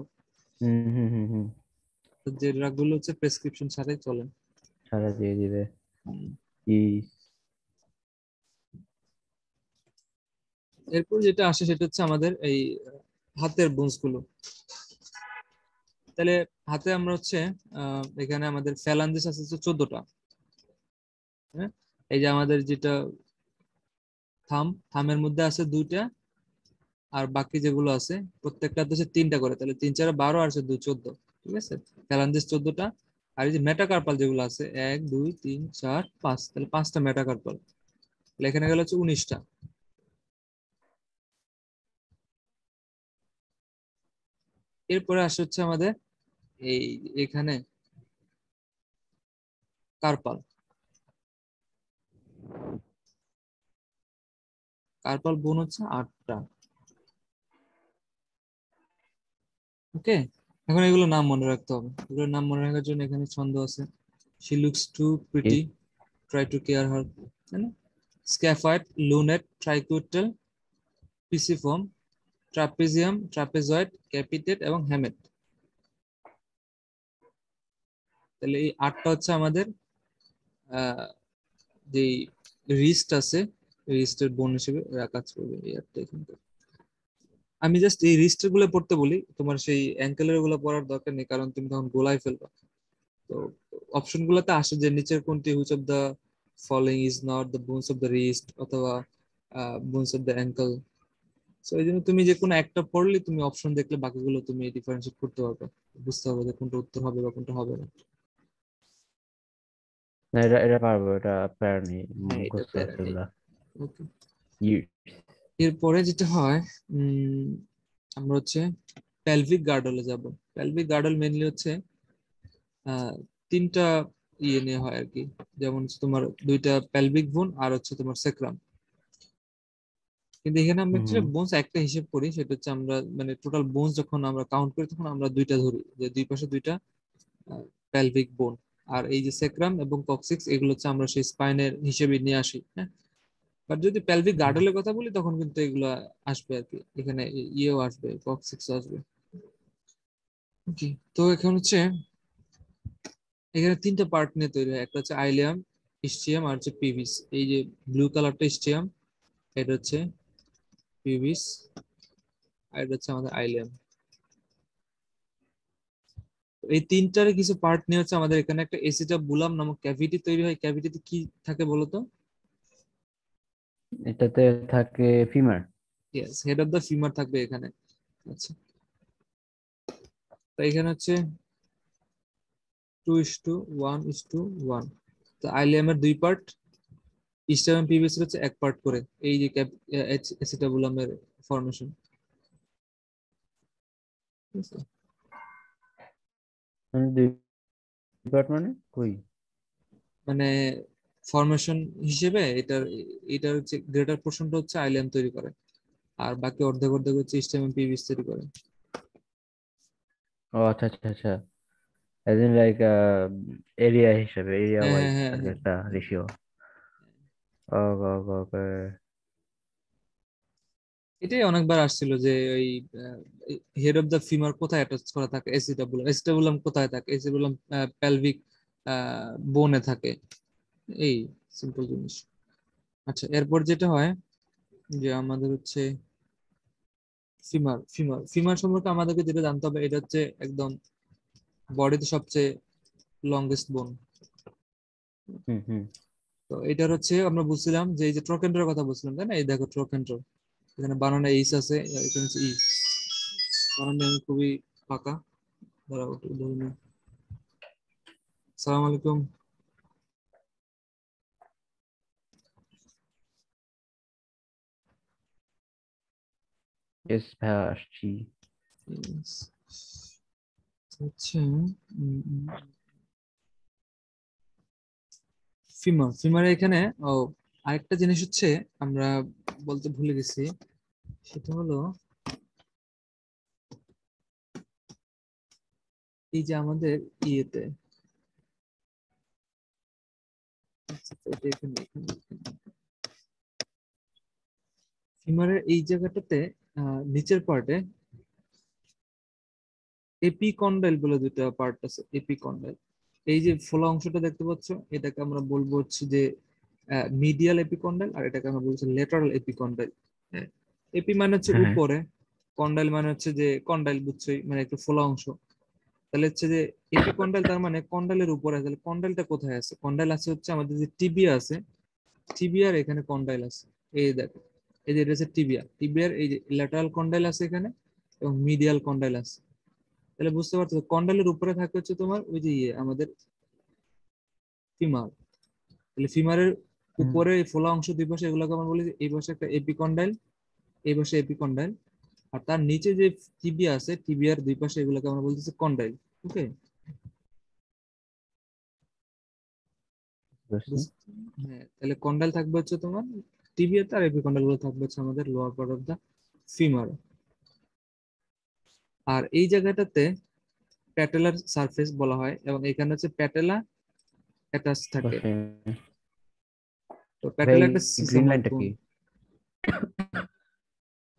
B: হুম হুম হুম হুম।
A: তো যে ড্রাগ গুলো হচ্ছে প্রেসক্রিপশন ছাড়াই চলে।
B: সারা দিয়ে দিবে।
A: হুম।
B: ই
A: এরপর যেটা আসে সেটা হচ্ছে আমাদের এই হাতের বোনস গুলো। তাহলে হাতে আমরা হচ্ছে এখানে আমাদের ফ্যালাঞ্জেস আছে হচ্ছে 14টা। হ্যাঁ, এই যে আমাদের যেটা থামের মধ্যে আছে 2টা, আর বাকি যেগুলো আছে প্রত্যেকটা হচ্ছে 3টা করে, তাহলে 3 4 12 আর 2 14। ঠিক আছে, ফ্যালাঞ্জেস 14টা। আর এই যে মেটাকার্পাল যেগুলো আছে 1 2 3 4 5, তাহলে 5টা মেটাকার্পাল। তাহলে এখানে গেল হচ্ছে 19টা। এরপরে আসে হচ্ছে আমাদের এই এখানে কার্পাল। কার্পাল বোন হচ্ছে 8টা। ওকে, এখন এগুলো নাম মনে রাখতে হবে। এগুলোর নাম মনে রাখার জন্য এখানে ছন্দ আছে। শি লুকস টু
B: কি?
A: Pretty, try to care her, তাই না? Scaphoid, lunate, triquetral, pisiform, trapezium, trapezoid, capitate এবং হ্যামেট। তাহলে এই 8টা হচ্ছে আমাদের আহ যে রিস্ট আছে, রিস্টের বোন হিসেবে এরা কাজ করবে এই 8টা এখানকার। আমি জাস্ট এই রিস্টের গুলো পড়তে বলি, তোমার সেই অ্যাঙ্কেলের গুলো পড়ার দরকার নেই, কারণ তুমি তখন গোলায় ফেলবা। তো অপশন গুলোতে আসে যে নিচের কোনটি, which of the following is not the bones of the wrist, অথবা bones of the ankle. So এই জন্য তুমি যে কোনো একটা পড়লে তুমি অপশন দেখলে বাকিগুলো তুমি ডিফারেন্সিয়েট করতে পারবে, বুঝতে হবে যে কোনটা উত্তর হবে বা কোনটা হবে না।
B: না, এটা এটা পারবো, এটা প্যারা নেই,
A: হ্যাঁ, এটা
B: মুখস্থ
A: প্যারা
B: আছে
A: নেই।
B: এগুলা।
A: ওকে,
B: ই
A: এরপরে যেটা হয়, উম আমরা হচ্ছে প্যালভিক গার্ডলে যাব। প্যালভিক গার্ডল মেনলি হচ্ছে আহ 3টা ইয়ে নিয়ে হয় আর কি। যেমন হচ্ছে তোমার 2টা প্যালভিক বোন আর হচ্ছে তোমার সেক্রাম। কিন্তু এখানে আমরা
B: হুম হুম।
A: অ্যাকচুয়ালি বোনস একটা হিসেব করি, সেটা হচ্ছে আমরা মানে টোটাল বোনস যখন আমরা কাউন্ট করি তখন আমরা 2টা ধরি, যে দুই পাশে 2টা প্যালভিক বোন। আর এই যে সেক্রাম এবং কক্সিক্স এগুলো হচ্ছে আমরা সেই স্পাইনের হিসেবে নিয়ে আসি। হ্যাঁ, বাট যদি প্যালভিক
B: হুম।
A: গার্ডলের কথা বলি তখন কিন্তু এগুলো আসবে আর কি, এখানে ইয়েও আসবে, কক্সিক্স আসবে। ওকে, তো এখন হচ্ছে এখানে 3টা পার্ট নিয়ে তৈরি হয়, একটা হচ্ছে আইলিয়াম, ইস্টিয়াম আর হচ্ছে পিভিস। এই যে ব্লু কালারটা ইস্টিয়াম, এটা হচ্ছে পিভিস, আর এটা হচ্ছে আমাদের আইলিয়াম। এই 3টার কিছু পার্ট নিয়ে হচ্ছে আমাদের এখানে একটা এসিটাবুলাম নামক ক্যাভিটি তৈরি হয়। ক্যাভিটিতে কি থাকে বলতো?
B: এটাতে থাকে femur.
A: Yes, head of the femur থাকবে এখানে। আচ্ছা, তো এখানে হচ্ছে 2:1:1। তো আইলিয়ামের 2 পার্ট, ইস্টাম এবং পিভিসি হচ্ছে 1 পার্ট করে। এই যে এসিটাবুলামের ফরমেশন।
B: মানে 2 পার্ট মানে কই?
A: মানে ফরমেশন হিসেবে এটার এটার হচ্ছে গ্রেটার পোর্শনটা হচ্ছে আইল্যান্ড তৈরি করে, আর বাকি অর্ধেক অর্ধেক হচ্ছে স্টেম এবং পিভিস তৈরি করে।
B: ও আচ্ছা আচ্ছা আচ্ছা। এজ ইন লাইক এরিয়া হিসেবে, এরিয়া
A: হ্যাঁ
B: ওয়াইজ
A: হ্যাঁ হ্যাঁ
B: থাকে
A: হ্যাঁ।
B: একটা রেশিও। ওকে ওকে ওকে।
A: এটাই অনেকবার আসছিল যে ওই হেড অফ দ্য ফিমার কোথায় অ্যাটাচ করা থাকে, এসিটাবুলাম, এসিটাবুলাম কোথায় থাকে, এসিটাবুলাম পেলভিক বোনে থাকে। এই সিম্পল জিনিস। আচ্ছা, এরপর যেটা হয় যে আমাদের হচ্ছে ফিমার। ফিমার সম্পর্কে আমাদেরকে যেটা জানতে হবে, এটা হচ্ছে একদম বডিতে সবচেয়ে লংগেস্ট বোন।
B: হুম হুম।
A: তো এটার হচ্ছে আমরা বুঝছিলাম যে এই যে ট্রোকেন্ড্রের কথা বলছিলাম, তাই না? এই দেখো ট্রোকেন্ড্র, এখানে বানানো এইচ আছে, এখানে হচ্ছে ই। বানানো আমি খুবই ফাঁকা, দাঁড়াও একটু ধরে নিই। সালাম আলাইকুম।
B: এস ভাইয়া আসছি।
A: Yes. হচ্ছে ফিমার এখানে। ও, আরেকটা জিনিস হচ্ছে আমরা বলতে ভুলে গেছি, সেটা হলো এই যে আমাদের ইয়েতে, আচ্ছা, এটা ফিমারের এই জায়গাটাতে নিচের পার্টে এপিকন্ডাইল বলে দুটো পার্ট আছে। এপিকন্ডাইল, এই যে ফোলা অংশটা দেখতে পাচ্ছ, এটাকে আমরা বলবো হচ্ছে যে মিডিয়াল এপিকন্ডাইল, আর এটাকে আমরা বলছি ল্যাটারাল এপিকন্ডাইল। এপি মানে হচ্ছে
B: হ্যাঁ
A: উপরে, কন্ডাইল মানে হচ্ছে যে কন্ডাইল, বুঝছোই, মানে একটু ফোলা অংশ। তাহলে হচ্ছে যে এপিকন্ডাইল তার মানে কন্ডাইলের উপরে। তাহলে কন্ডাইলটা কোথায় আছে? কন্ডাইল আছে হচ্ছে আমাদের যে টিবিয়া আছে, টিবিয়ার এখানে কন্ডাইল আছে। এই দেখো, এই যে এটা হচ্ছে টিবিয়া, টিবিয়ার এই যে ল্যাটারাল কন্ডাইল আছে এখানে, এবং মিডিয়াল কন্ডাইল আছে। তাহলে বুঝতে পারছো, কন্ডাইলের উপরে থাকে হচ্ছে তোমার ওই যে আমাদের ফিমার। তাহলে ফিমারের
B: হুম,
A: উপরে এই ফোলা অংশ দুই পাশে, এগুলোকে আমরা বলি যে এই পাশে একটা এপিকন্ডাইল, এই পাশে এপিকন্ডাইল। আর তার নিচে যে টিবিয়া আছে, টিবিয়ার দুই পাশে, এগুলোকে আমরা বলতেছি কন্ডাইল। ওকে।
B: বুঝছি।
A: হ্যাঁ, তাহলে কন্ডাইল থাকবে হচ্ছে তোমার টিবিয়াতে, আর এপিকন্ডাইল গুলো থাকবে হচ্ছে আমাদের lower part of the femur. আর এই জায়গাটাতে প্যাটেলার সারফেস বলা হয়, এবং এখানে হচ্ছে প্যাটেলা অ্যাটাচ থাকে।
B: বুঝছি।
A: তো
B: ভাই
A: প্যাটেলা একটা
B: গ্রিন
A: সিসাময়েড
B: লাইনটা
A: বোন।
B: কি?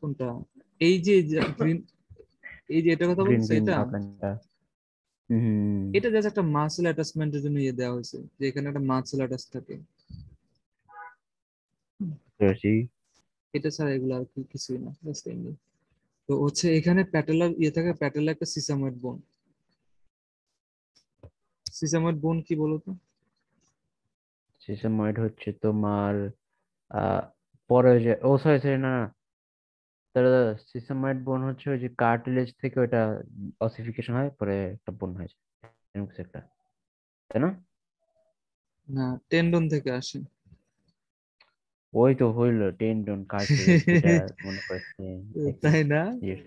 A: কোনটা? এই যে গ্রিন, এই যে এটা কথা
B: গ্রিন
A: বলতেছে
B: গ্রিন
A: এটা,
B: ডার্ক লাইনটা। হুম।
A: এটা জাস্ট একটা মাসেল অ্যাটাচমেন্টের জন্য ইয়ে দেওয়া হয়েছে, যে এখানে একটা মাসেল অ্যাটাচ থাকে।
B: বুঝছি।
A: এটা ছাড়া এগুলো আর কি কিছুই না, জাস্ট এমনি। তো হচ্ছে এখানে প্যাটেলার ইয়ে থাকে, প্যাটেলা একটা সিসাময়েড বোন। সিসাময়েড বোন কি বলতো?
B: সিসাময়েড হচ্ছে তোমার আহ পরে যে, ও সরি সরি, না না, তাহলে সিসামাইড বোন হচ্ছে ওই যে কার্টিলেজ থেকে ওটা অসিফিকেশন হয়, পরে একটা বোন হয়, এরকম কিছু একটা, তাই না?
A: না, টেন্ডন থেকে আসে।
B: ওই তো হইলো টেন্ডন কার্টিলেজ দুইটা, মনে করছে একই
A: তাই না?
B: জিনিস।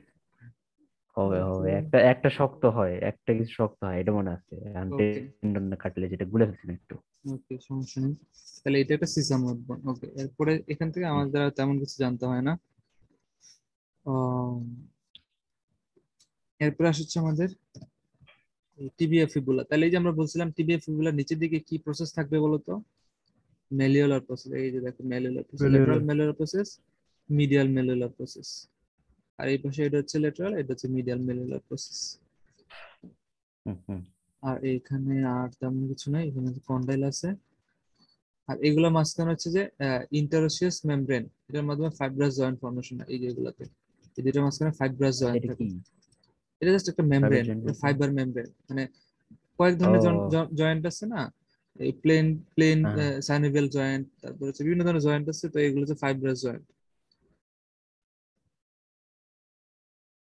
B: হবে হবে, একটা একটা শক্ত হয়, একটা কিছু শক্ত হয়, এটা মনে আছে।
A: ওকে,
B: টেন্ডন না কার্টিলেজ, এটা গুলে ফেলছি না একটু।
A: ওকে, সমস্যা নেই। তাহলে এটা একটা সিসাময়েড বোন। ওকে, এরপরে এখান থেকে
B: হুম,
A: আমাদের আর তেমন কিছু জানতে হয় না। আহ, এরপরে আসছে আমাদের টিবিএ ফিবুলা। তাহলে এই যে আমরা বলছিলাম টিবিএ ফিবুলার নিচের দিকে কি প্রসেস থাকবে বলতো? Malleolar process. এই যে দেখো, malleolar process, lateral malleolar process, medial malleolar process. আর এই পাশে এটা হচ্ছে ল্যাটারাল, এটা হচ্ছে মিডিয়াল ম্যালিওলার প্রসেস।
B: হুম, হুম।
A: আর এইখানে আর তেমন কিছু নাই, এখানে কন্ডাইল আছে। আর এগুলো মাঝখানে হচ্ছে যে ইন্টারোসিয়াস মেমব্রেন, এটার মাধ্যমে ফাইব্রাস জয়েন্ট ফর্মেশন হয় এই যে এগুলাতে। এই দুইটার মাঝখানে ফাইব্রাস জয়েন্ট
B: এটা
A: থাকে।
B: কি
A: এটা জাস্ট একটা
B: ফাইবার
A: মেমব্রেন,
B: জয়েন্ট
A: এটা
B: বলতে?
A: Fibre membrane. মানে কয়েক ধরনের
B: ও,
A: জয়েন্ট আছে না, এই প্লেন প্লেন
B: হ্যাঁ।
A: সাইনোভিয়াল জয়েন্ট, তারপর হচ্ছে বিভিন্ন ধরনের জয়েন্ট আছে, তো এগুলো হচ্ছে ফাইব্রাস জয়েন্ট।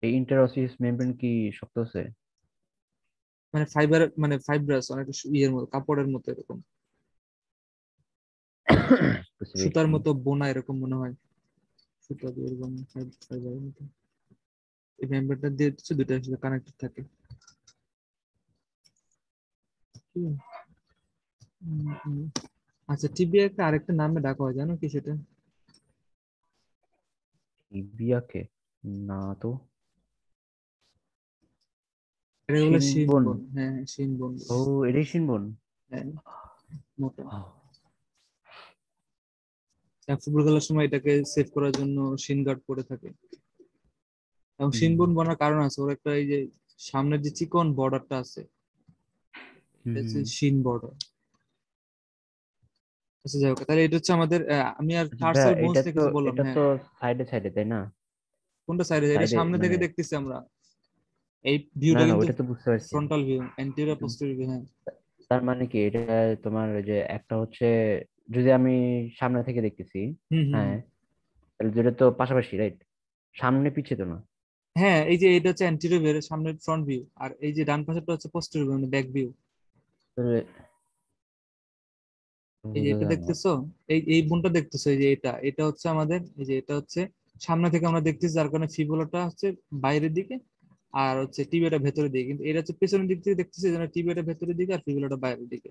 B: এই ইন্টারঅসিয়াস মেমব্রেন কি শক্ত আছে?
A: মানে ফাইবার, মানে ফাইব্রাস অনেকটা ইয়ের মতো, কাপড়ের মতো এরকম,
B: বুঝতে
A: সুতার
B: পেরেছি।
A: মতো বোনা এরকম মনে হয়, সুতা দিয়ে এরকম ফাইবারের মতো। এই মেমব্রেনটা দিয়ে হচ্ছে দুটো আসলে কানেক্টেড থাকে। কি? উম, আচ্ছা, টিবিয়া একটা আরেকটা নামে ডাকা হয়, জানো কি সেটা?
B: বিয়াকে? না তো।
A: এটা হলো শিন
B: শিনবন?
A: বোন। হ্যাঁ, হ্যাঁ, শিন বোন।
B: ও, এটাই শিনবন।
A: হ্যাঁ, মোটা। ফুটবল খেলার সময় এটাকে সেভ করার জন্য শিন গার্ড পরে থাকে। এবং শিন
B: হুম,
A: বোন বনার কারণ আছে, ওর একটা এই যে সামনের যে চিকন বর্ডারটা আছে, এটা হচ্ছে
B: হুম।
A: শিন বর্ডার। আচ্ছা, যাই হোক, তাহলে এটা হচ্ছে আমাদের আমি আর
B: আচ্ছা ভাইয়া,
A: টার্সাল বোনস নিয়ে কিছু বললাম,
B: এটা
A: হ্যাঁ।
B: তো সাইডে সাইডে, তাই না?
A: কোনটা সাইডে? এটা
B: সাইডে
A: সামনে
B: মানে,
A: থেকে দেখতেছি আমরা। এই
B: না
A: ভিউটা
B: না,
A: কিন্তু
B: ওইটা তো বুঝতে পারছি।
A: ফ্রন্টাল ভিউ, অ্যান্টেরিয়র
B: কিন্তু
A: পোস্টেরিয়র ভিউ, হ্যাঁ।
B: তার মানে কি এটা, তোমার ওই যে একটা হচ্ছে, যদি আমি সামনে থেকে দেখতেছি,
A: হুম, হুম,
B: হ্যাঁ,
A: হুম।
B: তাহলে দুটো তো পাশাপাশি, রাইট? সামনে পিছে তো না?
A: হ্যাঁ, এই যে এটা হচ্ছে অ্যান্টেরিয়র ভিউ, সামনের ফ্রন্ট ভিউ, আর এই যে ডান পাশেরটা হচ্ছে পোস্টেরিয়র ভিউ, মানে ব্যাক ভিউ।
B: তাহলে
A: এই যে
B: বোঝা
A: এটা
B: যায় না।
A: দেখতেছো, এই এই বোনটা দেখতেছো, এই যে এটা এটা হচ্ছে আমাদের, এই যে এটা হচ্ছে সামনে থেকে আমরা দেখতেছি, যার কারণে ফিবুলাটা হচ্ছে বাইরের দিকে আর হচ্ছে টিবিয়াটা ভেতরের দিকে, কিন্তু এটা হচ্ছে পেছনের দিক থেকে দেখতেছি, যেন টিবিয়াটা ভেতরের দিকে আর ফিবুলাটা বাইরের দিকে।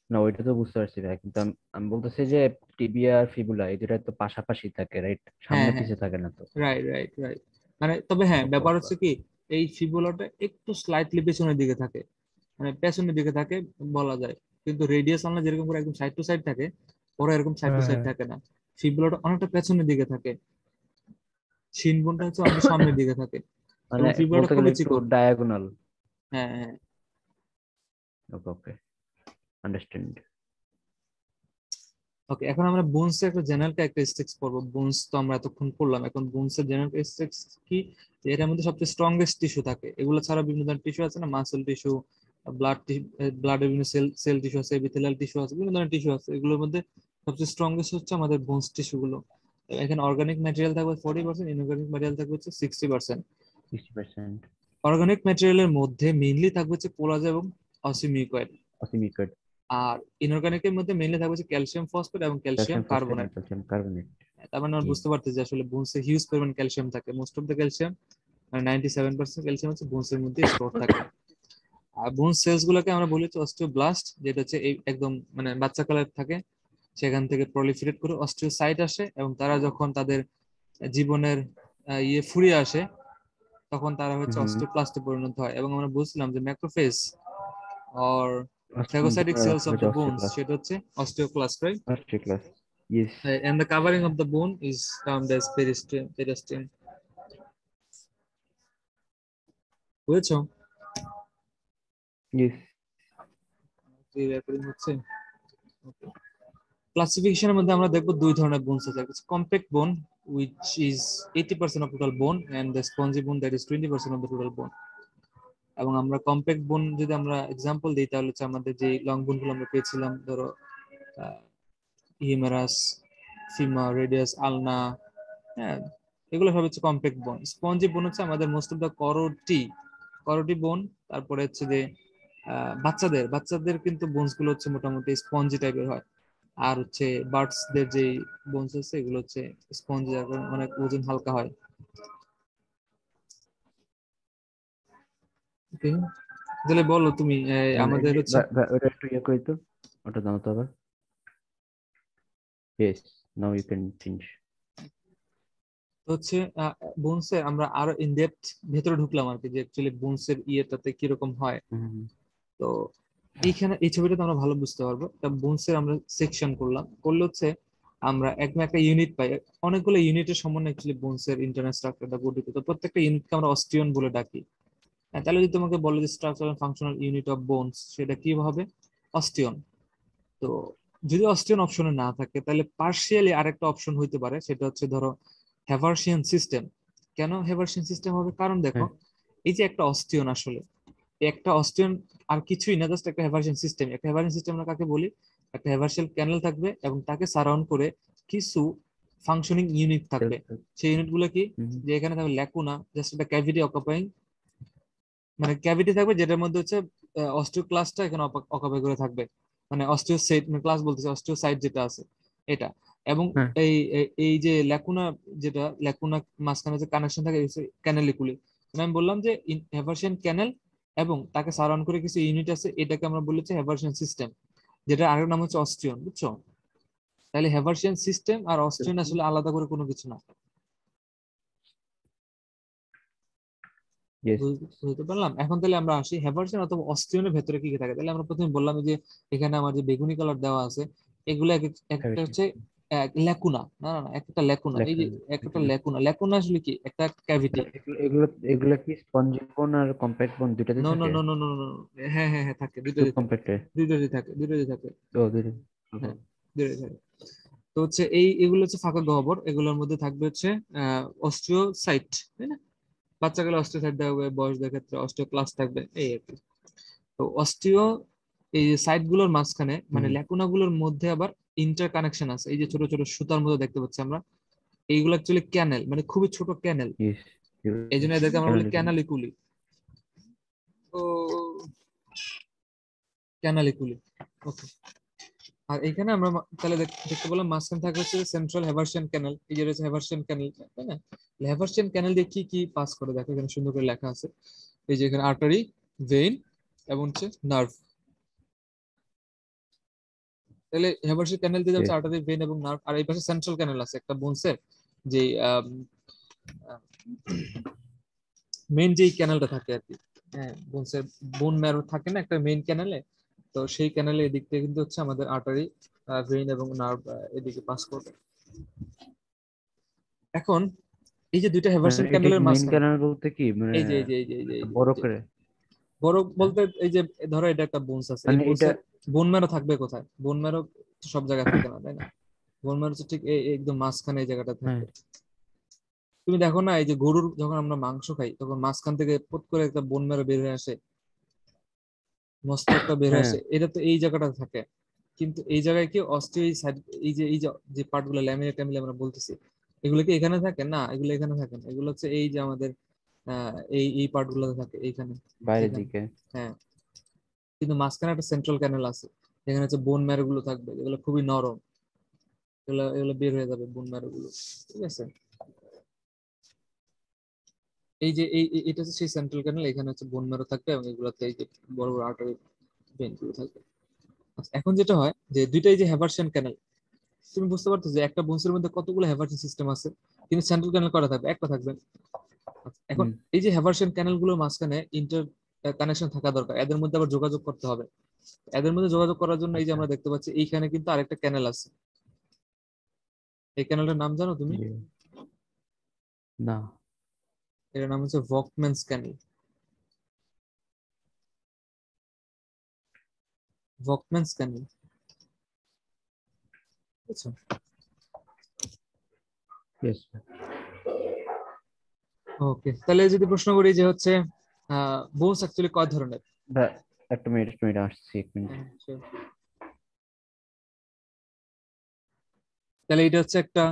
B: না ওইটা তো বুঝতে পারছি ভাই, কিন্তু আমি আমি বলতেছি যে টিবিয়া আর ফিবুলা এই দুটা তো পাশাপাশি থাকে, রাইট?
A: হ্যাঁ
B: সামনে
A: হ্যাঁ,
B: পিছে থাকে না তো।
A: Right right right. মানে তবে হ্যাঁ,
B: ওকে
A: ব্যাপার
B: ওকে।
A: হচ্ছে কি, এই ফিবুলাটা একটু স্লাইটলি পেছনের দিকে থাকে, মানে পেছনের দিকে থাকে বলা যায়। কিন্তু রেডিয়াস আমরা যেরকম করে একদম সাইড টু সাইড থাকে, ওরা এরকম সাইড টু
B: হ্যাঁ
A: সাইড
B: হ্যাঁ।
A: থাকে না। ফিবুলাটা অনেকটা পেছনের দিকে থাকে, শিন বোনটা হচ্ছে অনেকটা সামনের দিকে থাকে,
B: মানে
A: এবং ফিবুলাটা
B: বলতে গেলে
A: খুবই
B: একটু
A: চিকন।
B: ডায়াগোনাল।
A: হ্যাঁ হ্যাঁ।
B: ওকে ওকে, আন্ডারস্ট্যান্ড।
A: ওকে, এখন আমরা বোনস এর একটা জেনারেল ক্যারেক্টারিস্টিক্স পড়বো। বোনস তো আমরা এতক্ষণ পড়লাম, এখন বোনস এর জেনারেল ক্যারেক্টারিস্টিক্স কি, যে এটার মধ্যে সবচেয়ে স্ট্রংগেস্ট টিস্যু থাকে। এগুলো ছাড়া বিভিন্ন ধরনের টিস্যু আছে না, মাসেল টিস্যু, ব্লাড ব্লাডের বিভিন্ন সেল সেল টিস্যু আছে, এপিথেলিয়াল টিস্যু আছে, বিভিন্ন ধরনের টিস্যু আছে। এগুলোর মধ্যে সবচেয়ে স্ট্রংগেস্ট হচ্ছে আমাদের বোনস টিস্যু গুলো। এখানে অর্গানিক ম্যাটেরিয়াল থাকবে 40%, ইনঅর্গানিক ম্যাটেরিয়াল থাকবে হচ্ছে 60%।
B: 60%।
A: অর্গানিক ম্যাটেরিয়ালের মধ্যে মেইনলি থাকবে হচ্ছে কোলাজেন এবং অসিমিউকয়েড।
B: অসিমিকেট।
A: আর ইনঅর্গানিকের মধ্যে মেইনলি থাকবে হচ্ছে ক্যালসিয়াম ফসফেট এবং ক্যালসিয়াম
B: ক্যালসিয়াম ফসফেট
A: কার্বনেট।
B: আর ক্যালসিয়াম কার্বনেট।
A: তার মানে আমরা
B: জি।
A: বুঝতে পারতেছি যে আসলে বোনসে হিউজ পরিমাণ ক্যালসিয়াম থাকে। মোস্ট অফ দ্য ক্যালসিয়াম, মানে 97% ক্যালসিয়াম হচ্ছে বোনসের মধ্যে স্টোর থাকে। আর বোন সেলস গুলোকে আমরা বলি হচ্ছে অস্টিওব্লাস্ট, যেটা হচ্ছে এই একদম মানে বাচ্চা কালে থাকে, সেখান থেকে প্রলিফারেট করে অস্টিওসাইট আসে, এবং তারা যখন তাদের জীবনের ফুরিয়ে আসে, তখন তারা হচ্ছে
B: হুম।
A: অস্টিওপ্লাস্টে পরিণত হয়। এবং আমরা বুঝলাম যে macrophage or phagocytic cells of the bones,
B: osteoclast.
A: সেটা হচ্ছে osteoclast, right?
B: Osteoclast. Yes.
A: And the covering of the bone is termed as periosteum. Periosteum. বুঝেছো?
B: ইয়েস।
A: এই রেকর্ডিং হচ্ছে। ক্লাসিফিকেশনের মধ্যে আমরা দেখবো দুই ধরনের বোনস আছে, একটা কম্প্যাক্ট বোন which is 80% of total bone, and the spongy bone that is 20% of the total bone. এবং আমরা কম্প্যাক্ট বোন যদি আমরা এক্সাম্পল দিই, তাহলে হচ্ছে আমাদের যে লং বোন গুলো আমরা পেয়েছিলাম, ধরো হিউমেরাস, ফিমার, রেডিয়াস, আলনা, হ্যাঁ, এগুলো সব হচ্ছে কম্প্যাক্ট বোন। স্পঞ্জি বোন হচ্ছে আমাদের মোস্ট অফ দা করোটি, করোটি বোন। তারপরে হচ্ছে যে বাচ্চাদের বাচ্চাদের কিন্তু বোনস গুলো হচ্ছে মোটামুটি স্পঞ্জি টাইপের হয়। আর হচ্ছে বার্ডস দের যে বোনস আছে, এগুলো হচ্ছে স্পঞ্জি, অনেক ওজন হালকা হয়। ওকে, তাহলে বলো তুমি, আমাদের হচ্ছে
B: ওটা একটু ইয়ে করি তো, ওটা দাও তো আবার। Yes, now you can finish.
A: হচ্ছে বোনসের আমরা আরো ইন ডেপথ ভেতরে ঢুকলাম আর কি, যে অ্যাকচুয়ালি বোনসের ইয়েটাতে কিরকম হয়।
B: হুম।
A: তো এইখানে এই ছবিটাতে আমরা ভালো বুঝতে পারবো। বোনসের আমরা সেকশন করলাম, করলে হচ্ছে আমরা একদম একটা ইউনিট পাই। অনেকগুলো ইউনিটের সমন্বয়ে অ্যাকচুয়ালি বোনসের ইন্টারনাল স্ট্রাকচারটা গঠিত। তো প্রত্যেকটা ইউনিটকে আমরা অস্টিয়ন বলে ডাকি। তাহলে যদি তোমাকে বলে যে structural functional unit of bones, সেটা কি হবে? অস্টিয়ন। তো যদি অস্টিয়ন অপশনে না থাকে, তাহলে পার্শিয়ালি আরেকটা অপশন হইতে পারে, সেটা হচ্ছে ধরো হেভার্সিয়ান সিস্টেম। কেন হেভার্সিয়ান সিস্টেম হবে? কারণ দেখো,
B: হ্যাঁ।
A: এই যে একটা অস্টিয়ন, আসলে এই একটা অস্টিয়ন আর কিছুই না, জাস্ট একটা হেভার্সিয়ান সিস্টেম। একটা হেভার্সিয়ান সিস্টেম আমরা কাকে বলি? একটা হেভার্সিয়াল ক্যানেল থাকবে এবং তাকে সারাউন্ড করে কিছু ফাংশনিং ইউনিট থাকবে। সেই ইউনিট গুলো কি?
B: হুম।
A: যে এখানে থাকবে ল্যাকুনা, জাস্ট একটা ক্যাভিটি অকুপাইং, মানে ক্যাভিটি থাকবে যেটার মধ্যে হচ্ছে অস্টিওক্লাস্টটা এখানে অকুপাই করে থাকবে। মানে অস্টিওসাইট, মানে ক্লাস বলতেছে, অস্টিওসাইট যেটা আছে এটা। এবং
B: হ্যাঁ।
A: এই এই যে ল্যাকুনা, যেটা ল্যাকুনা মাঝখানে যে কানেকশন থাকে, ক্যানেলিকুলি। আমি বললাম যে হেভার্সিয়ান ক্যানেল এবং তাকে সারাউন্ড করে কিছু ইউনিট আছে, এটাকে আমরা বলেছি হেভার্সিয়ান সিস্টেম, যেটা আরেক নাম হচ্ছে অস্টিয়ন। বুঝছো? তাহলে হেভার্সিয়ান সিস্টেম আর অস্টিয়ন আসলে আলাদা করে কোনো কিছু না।
B: ইয়েস।
A: বুঝতে পারলাম। এখন তাহলে আমরা আসি হেভার্সিয়ান অথবা অস্টিয়নের ভেতরে কি কি থাকে। তাহলে আমরা প্রথমে বললাম যে এখানে আমার যে বেগুনি কালার দেওয়া আছে, এগুলো একটা
B: ক্যাভিটি।
A: হচ্ছে ল্যাকুনা, না না না, একটা ল্যাকুনা, এই যে
B: লেখেন।
A: একটা ল্যাকুনা। ল্যাকুনা আসলে কি? একটা ক্যাভিটি।
B: এগুলো এগুলো এগুলো কি স্পঞ্জি বোন আর কম্প্যাক্ট বোন দুটাতে
A: নো নো
B: থাকে?
A: নো নো নো নো, হ্যাঁ হ্যাঁ হ্যাঁ, থাকে,
B: শুধু
A: দুটোই থাকে,
B: কম্প্যাক্টে?
A: দুটোই থাকে, দুটোই থাকে।
B: ও দুটো।
A: হ্যাঁ, দুটোই থাকে। তো হচ্ছে এগুলো হচ্ছে ফাঁকা গহ্বর, এগুলোর মধ্যে থাকবে হচ্ছে অস্টিওসাইট, তাই না? বাচ্চাকালে অস্টিওসাইট দেওয়া হবে, বয়সদের ক্ষেত্রে অস্টিওক্লাস্ট থাকবে, এই আর কি। তো অস্টিও এই সাইট গুলোর মাঝখানে, মানে
B: হুম।
A: ল্যাকুনা গুলোর মধ্যে আবার ইন্টার কানেকশন আছে। এই যে ছোট ছোট সুতার মধ্যে দেখতে পাচ্ছি আমরা, এইগুলো অ্যাকচুয়ালি ক্যানেল, মানে খুবই ছোট ক্যানেল।
B: ইয়েস।
A: এই জন্য এদেরকে আমরা বলি
B: ক্যানালিকুল।
A: ক্যানালিকুলি। ও, ক্যানালিকুলি। ওকে, আর এখানে আমরা তাহলে দেখতে পেলাম মাঝখানে থাকে হচ্ছে সেন্ট্রাল হেভারশিয়ান ক্যানেল, এই যে রয়েছে হেভারশিয়ান ক্যানেল, তাই না? হেভারশিয়ান ক্যানেল দিয়ে কি কি পাস করে দেখো এখানে সুন্দর করে লেখা আছে। এই যে এখানে আর্টারি, ভেইন এবং হচ্ছে নার্ভ। তাহলে হেভারশিয়ান ক্যানেল দিয়ে যাচ্ছে আর্টারি, ভেইন এবং নার্ভ। আর এই পাশে সেন্ট্রাল ক্যানেল আছে একটা বোনসের, যে মেইন যেই ক্যানেলটা থাকে আর কি, হ্যাঁ বোনসের বোন ম্যারো থাকে না একটা মেইন ক্যানেলে, তো সেই ক্যানেলে এদিক থেকে কিন্তু হচ্ছে আমাদের আর্টারি, ভেইন এবং নার্ভ এদিকে পাস করবে। এখন এই যে দুইটা
B: মানে
A: হেভারশিয়ান
B: এটা কি
A: ক্যান্ডেলের
B: মেইন
A: মাঝখানে,
B: ক্যানেল বলতে কি মানে
A: এই যে এই যে এই যে এই যে এই যে
B: বড়
A: এই যে
B: করে?
A: বড়
B: হ্যাঁ,
A: বলতে এই যে ধরো এটা একটা বোনস আছে, এই
B: মানে এটা
A: বোনসের বোন ম্যারো থাকবে কোথায়? বোন ম্যারো সব জায়গায় থাকে না, তাই না? বোন ম্যারো হচ্ছে ঠিক একদম মাঝখানে এই জায়গাটা
B: হ্যাঁ
A: থাকবে। তুমি দেখো না, এই যে গরুর যখন আমরা মাংস খাই তখন মাঝখান থেকে পট করে একটা বোন ম্যারো বের হয়ে আসে, মস্ত একটা বের হয়ে
B: হ্যাঁ
A: আসে, এটা তো এই জায়গাটা থাকে। কিন্তু এই জায়গায় কি অস্টিও সাইড, এই যে যে পার্ট গুলো ল্যামিনা ট্যামিলি আমরা বলতেছি, এগুলো কি এখানে থাকে না? এগুলো এখানে থাকে না, এগুলো হচ্ছে এই যে আমাদের এই এই পার্ট গুলোতে থাকে এইখানে,
B: বাইরের
A: এখানে।
B: দিকে।
A: হ্যাঁ, কিন্তু মাঝখানে একটা সেন্ট্রাল ক্যানেল আছে, যেখানে হচ্ছে বোন ম্যারো গুলো থাকবে, এগুলো খুবই নরম, এগুলো এগুলো বের হয়ে যাবে বোন ম্যারো গুলো, ঠিক আছে? এই যে এটা হচ্ছে সেই সেন্ট্রাল ক্যানেল, এখানে হচ্ছে বোন ম্যারো থাকবে এবং এগুলোতে এই যে বড় বড় আর্টারি ভেইন গুলো থাকবে। আচ্ছা, এখন যেটা হয় যে দুইটাই যে হ্যাভারশিয়ান ক্যানেল, তুমি বুঝতে পারছো যে একটা বোনসের মধ্যে কতগুলো হ্যাভারশিয়ান সিস্টেম আছে, কিন্তু সেন্ট্রাল ক্যানেল করা থাকবে, একটা থাকবে। আচ্ছা, এখন
B: হুম,
A: এই যে হ্যাভারশিয়ান ক্যানেল গুলোর মাঝখানে ইন্টার কানেকশন থাকা দরকার, এদের মধ্যে আবার যোগাযোগ করতে হবে। এদের মধ্যে যোগাযোগ করার জন্য এই যে
B: আচ্ছা।
A: আমরা দেখতে পাচ্ছি এইখানে কিন্তু আরেকটা ক্যানেল আছে। এই ক্যানেলটার নাম জানো তুমি?
B: জি, না।
A: এটার নাম হচ্ছে ভকম্যানস ক্যানেল। ভকম্যানস ক্যানেল, বুঝছো?
B: ইয়েস।
A: ওকে, তাহলে যদি প্রশ্ন করি যে হচ্ছে বোনস অ্যাকচুয়ালি কয় ধরনের?
B: একটা মিনিট আসছি, এক মিনিট।
A: হ্যাঁ, sure. তাহলে এটা হচ্ছে একটা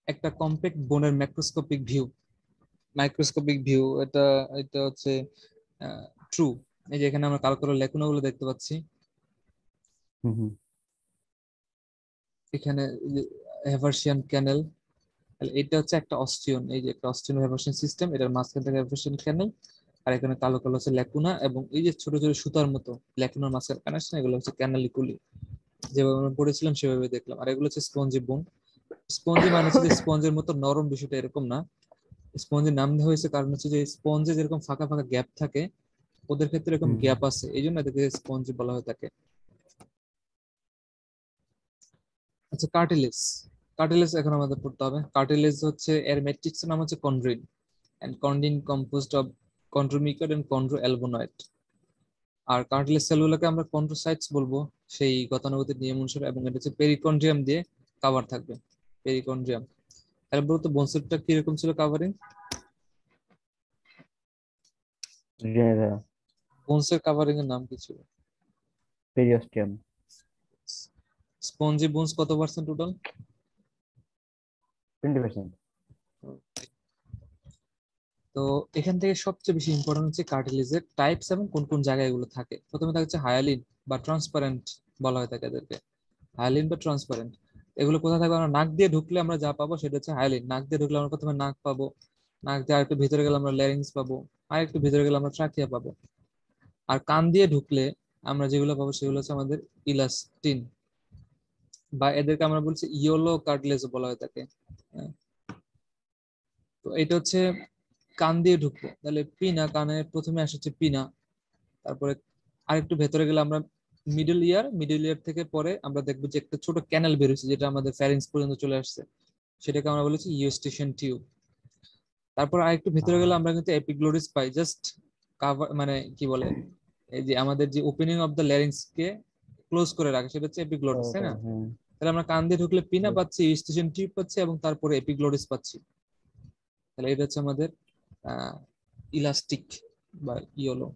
A: একটা কম্প্যাক্ট বোনের ম্যাক্রোস্কোপিক ভিউ, মাইক্রোস্কোপিক ভিউ। এটা এটা হচ্ছে ট্রু। এই যে এখানে আমরা কালো কালো লেকুনাগুলো দেখতে পাচ্ছি,
B: হুম হুম।
A: এখানে হেভারশিয়ান ক্যানেল। এটা হচ্ছে একটা অস্টিয়ন, এই যে একটা অস্টিয়ন হেভারশিয়ান সিস্টেম, এটার মাঝখানে থাকে হেভারশিয়ান ক্যানেল। আর এখানে কালো কালো হচ্ছে ল্যাকুনা, এবং এই যে ছোট ছোট সুতার মতো ল্যাকুনার মাঝখানে কানেকশন, এগুলো হচ্ছে ক্যানালিকুলি। যেভাবে আমরা পড়েছিলাম সেভাবে দেখলাম। আর এগুলো হচ্ছে স্পঞ্জি বোন। স্পঞ্জি মানে হচ্ছে যে স্পঞ্জের মতো নরম, বিষয়টা এরকম না। স্পঞ্জের নাম দেওয়া হয়েছে কারণ হচ্ছে যে স্পঞ্জে যেরকম ফাঁকা ফাঁকা গ্যাপ থাকে, ওদের ক্ষেত্রে এরকম
B: হুম
A: গ্যাপ আছে, এই জন্য এদেরকে স্পঞ্জ বলা হয়ে থাকে। আচ্ছা, কার্টিলেজ। কার্টিলেজ এখন আমাদের পড়তে হবে। কার্টিলেজ হচ্ছে এর ম্যাট্রিক্স নাম হচ্ছে chondrin, and chondrin composed of chondromucoid and chondro albuminoid. আর কার্টিলেজ সেলগুলোকে আমরা কন্ড্রোসাইটস বলবো, সেই গতানুগতিক নিয়ম অনুসারে, এবং এটা হচ্ছে পেরিকন্ড্রিয়াম দিয়ে কাভার থাকবে, পেরিকন্ড্রিয়াম। তাহলে বলতো বোনসেটটা কিরকম ছিল কাভারিং? বোনসের কাভারিং এর নাম কি ছিল?
B: পেরিওস্টিয়াম।
A: স্পঞ্জি বোনস কত পার্সেন্ট টোটাল?
B: 20%।
A: তো এখান থেকে সবচেয়ে বেশি ইম্পর্টেন্ট হচ্ছে কার্টিলেজের টাইপস এবং কোন কোন জায়গায় এগুলো থাকে। প্রথমে থাকছে হায়ালিন বা ট্রান্সপারেন্ট, বলা হয় থাকে এদেরকে, হায়ালিন বা ট্রান্সপারেন্ট। এগুলো কোথায় থাকবে? আমরা নাক দিয়ে ঢুকলে আমরা যা পাবো সেটা হচ্ছে হায়ালিন। নাক দিয়ে ঢুকলে আমরা প্রথমে নাক পাবো, নাক দিয়ে আরেকটু ভিতরে গেলে আমরা ল্যারিংস পাবো, আর একটু ভিতরে গেলে আমরা ট্রাকিয়া পাবো। আর কান দিয়ে ঢুকলে আমরা যেগুলো পাবো সেগুলো হচ্ছে আমাদের ইলাস্টিন, বা এদেরকে আমরা বলছি ইয়োলো কার্টিলেজ বলা হয় থাকে। হ্যাঁ, তো এটা হচ্ছে কান দিয়ে ঢুকবো, তাহলে পিনা, কানে প্রথমে আসে হচ্ছে পিনা। তারপরে আরেকটু ভেতরে গেলে আমরা মিডল ইয়ার, মিডল ইয়ার থেকে পরে আমরা দেখবো যে একটা ছোট ক্যানেল বেরোচ্ছে, যেটা আমাদের ফ্যারিংস পর্যন্ত চলে আসছে, সেটাকে আমরা বলেছি ইউস্টেশন টিউব। তারপর আরেকটু ভেতরে গেলে আমরা কিন্তু এপিগ্লোটিস পাই, জাস্ট কাভার, মানে কি বলে, এই যে আমাদের যে opening of the larynx K close করে রাখে সেটা হচ্ছে এপিগ্লোটিস, তাই
B: ওটা,
A: না?
B: হ্যাঁ।
A: তাহলে আমরা কান দিয়ে ঢুকলে পিনা
B: Yes.
A: পাচ্ছি, ইউস্টেশন টিউব পাচ্ছি, এবং তারপরে এপিগ্লোটিস পাচ্ছি। তাহলে এটা হচ্ছে আমাদের ইলাস্টিক বা ইয়েলো,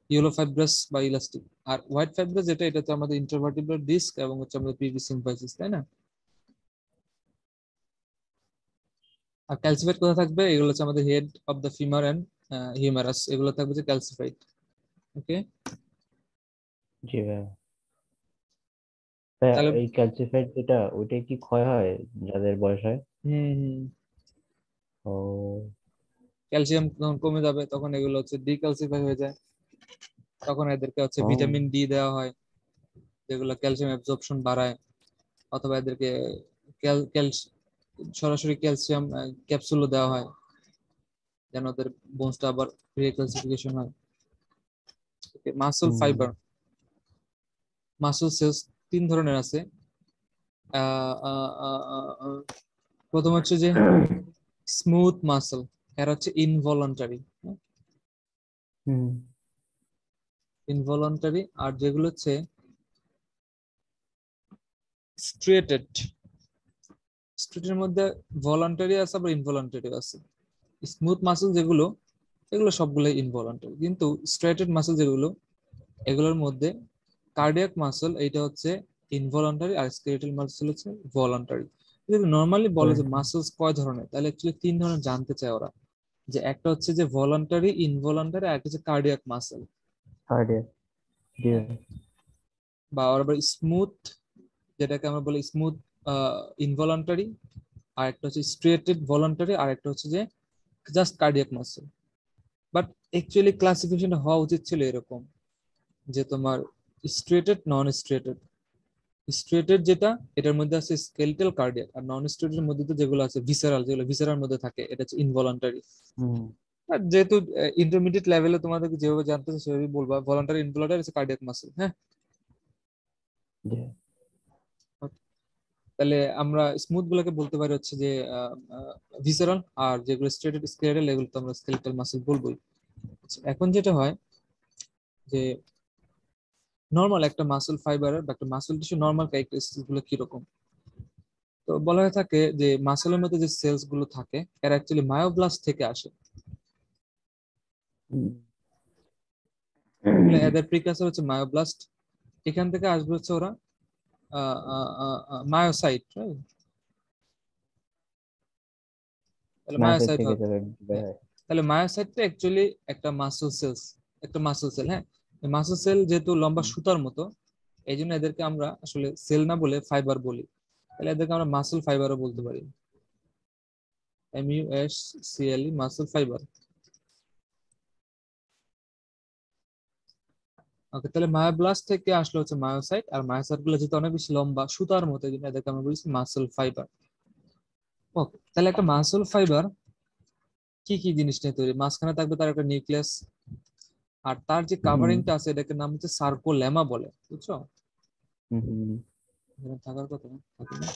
A: ইয়েলো ফাইব্রাস বা ইলাস্টিক। আর হোয়াইট ফাইব্রাস যেটা, এটা তো আমাদের ইন্টারভার্টিব্রাল ডিস্ক এবং হচ্ছে আমাদের পিভি সিম্পাইসিস, তাই না? আর ক্যালসিফাইড কোথায় থাকবে? এগুলো হচ্ছে আমাদের head of the femur and humerus, এগুলো থাকবে যে ক্যালসিফাইড। ওকে।
B: জি ভাই।
A: তাহলে
B: এই ক্যালসিফাইড যেটা ওইটা কি ক্ষয় হয় যাদের বয়স হয়?
A: হুম,
B: ও।
A: ক্যালসিয়াম যখন কমে যাবে তখন এগুলো হচ্ছে ডিক্যালসিফাই হয়ে যায়, তখন এদেরকে হচ্ছে
B: ও।
A: ভিটামিন ডি দেওয়া হয়, যেগুলো ক্যালসিয়াম অ্যাবজর্পশন বাড়ায়, অথবা এদেরকে সরাসরি ক্যালসিয়াম ক্যাপসুলও দেওয়া হয়, যেন ওদের বোনসটা আবার রিক্যালসিফিকেশন হয়। মাসল
B: হুম।
A: ফাইবার, মাসল সেলস তিন ধরনের আছে। আহ, আহ, আহ, আহ, আহ, প্রথম হচ্ছে যে স্মুথ মাসল, এরা হচ্ছে ইনভলন্টারি,
B: হুম।
A: ইনভলন্টারি। আর যেগুলো হচ্ছে স্ট্রেটেড, স্ট্রেটের মধ্যে ভলান্টারি আছে আবার ইনভলান্টারি আছে। স্মুথ মাসল যেগুলো, এগুলো সবগুলো ইনভলান্টারি, কিন্তু স্ট্রেটেড মাসল যেগুলো, এগুলোর মধ্যে কার্ডিয়াক মাসল এইটা হচ্ছে ইনভলান্টারি, আর স্কেলেটাল মাসল হচ্ছে ভলান্টারি। যদি নর্মালি বলে যে মাসলস কয় ধরনের, তাহলে অ্যাকচুয়ালি তিন ধরনের জানতে চায় ওরা, যে একটা হচ্ছে যে ভলান্টারি, ইনভলান্টারি, আর একটা হচ্ছে কার্ডিয়াক মাসল।
B: কার্ডিয়াক। জি।
A: বা ওরা বলে স্মুথ, যেটাকে আমরা বলি স্মুথ ইনভলান্টারি, আর একটা হচ্ছে স্ট্রেটেড ভলান্টারি, আর একটা হচ্ছে যে just cardiac muscle. But actually classification হওয়া উচিত ছিল এরকম, যে তোমার স্ট্রেটেড, নন স্ট্রেটেড। স্ট্রেটেড যেটা, এটার মধ্যে আছে স্কেলেটাল কার্ডিয়াক, আর নন স্ট্রেটেড মধ্যে তো যেগুলো আছে ভিসেরাল, যেগুলো ভিসেরার মধ্যে থাকে, এটা হচ্ছে ইনভলান্টারি।
B: হুম।
A: আর যেহেতু ইন্টারমিডিয়েট লেভেলে তোমাদেরকে যেভাবে জানতে চাই সেভাবে বলবা, ভলান্টারি, ইনভলান্টারি হচ্ছে কার্ডিয়াক মাসল। হ্যাঁ,
B: জি।
A: তাহলে আমরা স্মুথ গুলোকে বলতে পারি হচ্ছে যে ভিসেরাল, আর যেগুলো স্ট্রেটেড স্কেলেটাল এগুলো তো আমরা স্কেলেটাল মাসল বলবোই। আচ্ছা, এখন যেটা হয় যে নর্মাল একটা মাসল ফাইবারের বা একটা মাসল টিস্যু নর্মাল ক্যারেক্টারিস্টিক্স গুলো কিরকম, তো বলা হয়ে থাকে যে মাসলের মধ্যে যে সেলস গুলো থাকে এরা অ্যাকচুয়ালি মায়োব্লাস্ট থেকে আসে।
B: হুম।
A: তাহলে এদের প্রিকাসর হচ্ছে মায়োব্লাস্ট, এখান থেকে আসবে হচ্ছে ওরা মায়োসাইট, রাইট? তাহলে
B: মায়াসাইড
A: মায়োসাইট
B: থেকে
A: হবে।
B: যাবে বের
A: হ্যাঁ,
B: হয়।
A: তাহলে মায়োসাইটটা অ্যাকচুয়ালি একটা মাসল সেলস, একটা মাসল সেল। হ্যাঁ, মাসল সেল যেহেতু লম্বা
B: হুম।
A: সুতার মতো, এই জন্য এদেরকে আমরা আসলে সেল না বলে ফাইবার বলি। তাহলে এদেরকে আমরা মাসল ফাইবারও বলতে পারি, MUSCLE, মাসল ফাইবার। ওকে, তাহলে মায়োব্লাস্ট থেকে আসলে হচ্ছে মায়োসাইট, আর মায়োসাইট গুলো যেহেতু অনেক বেশি লম্বা সুতার মতো, এই জন্য এদেরকে আমরা বলছি মাসল ফাইবার। ওকে, তাহলে একটা মাসল ফাইবার কি কি জিনিস নিয়ে তৈরি? মাঝখানে থাকবে তার একটা নিউক্লিয়াস, আর তার যে
B: হুম।
A: কাভারিংটা আছে এটাকে নাম হচ্ছে সার্কোলেমা বলে, বুঝছো?
B: হুম। হুম।
A: এখানে থাকার কথা না, থাকে না?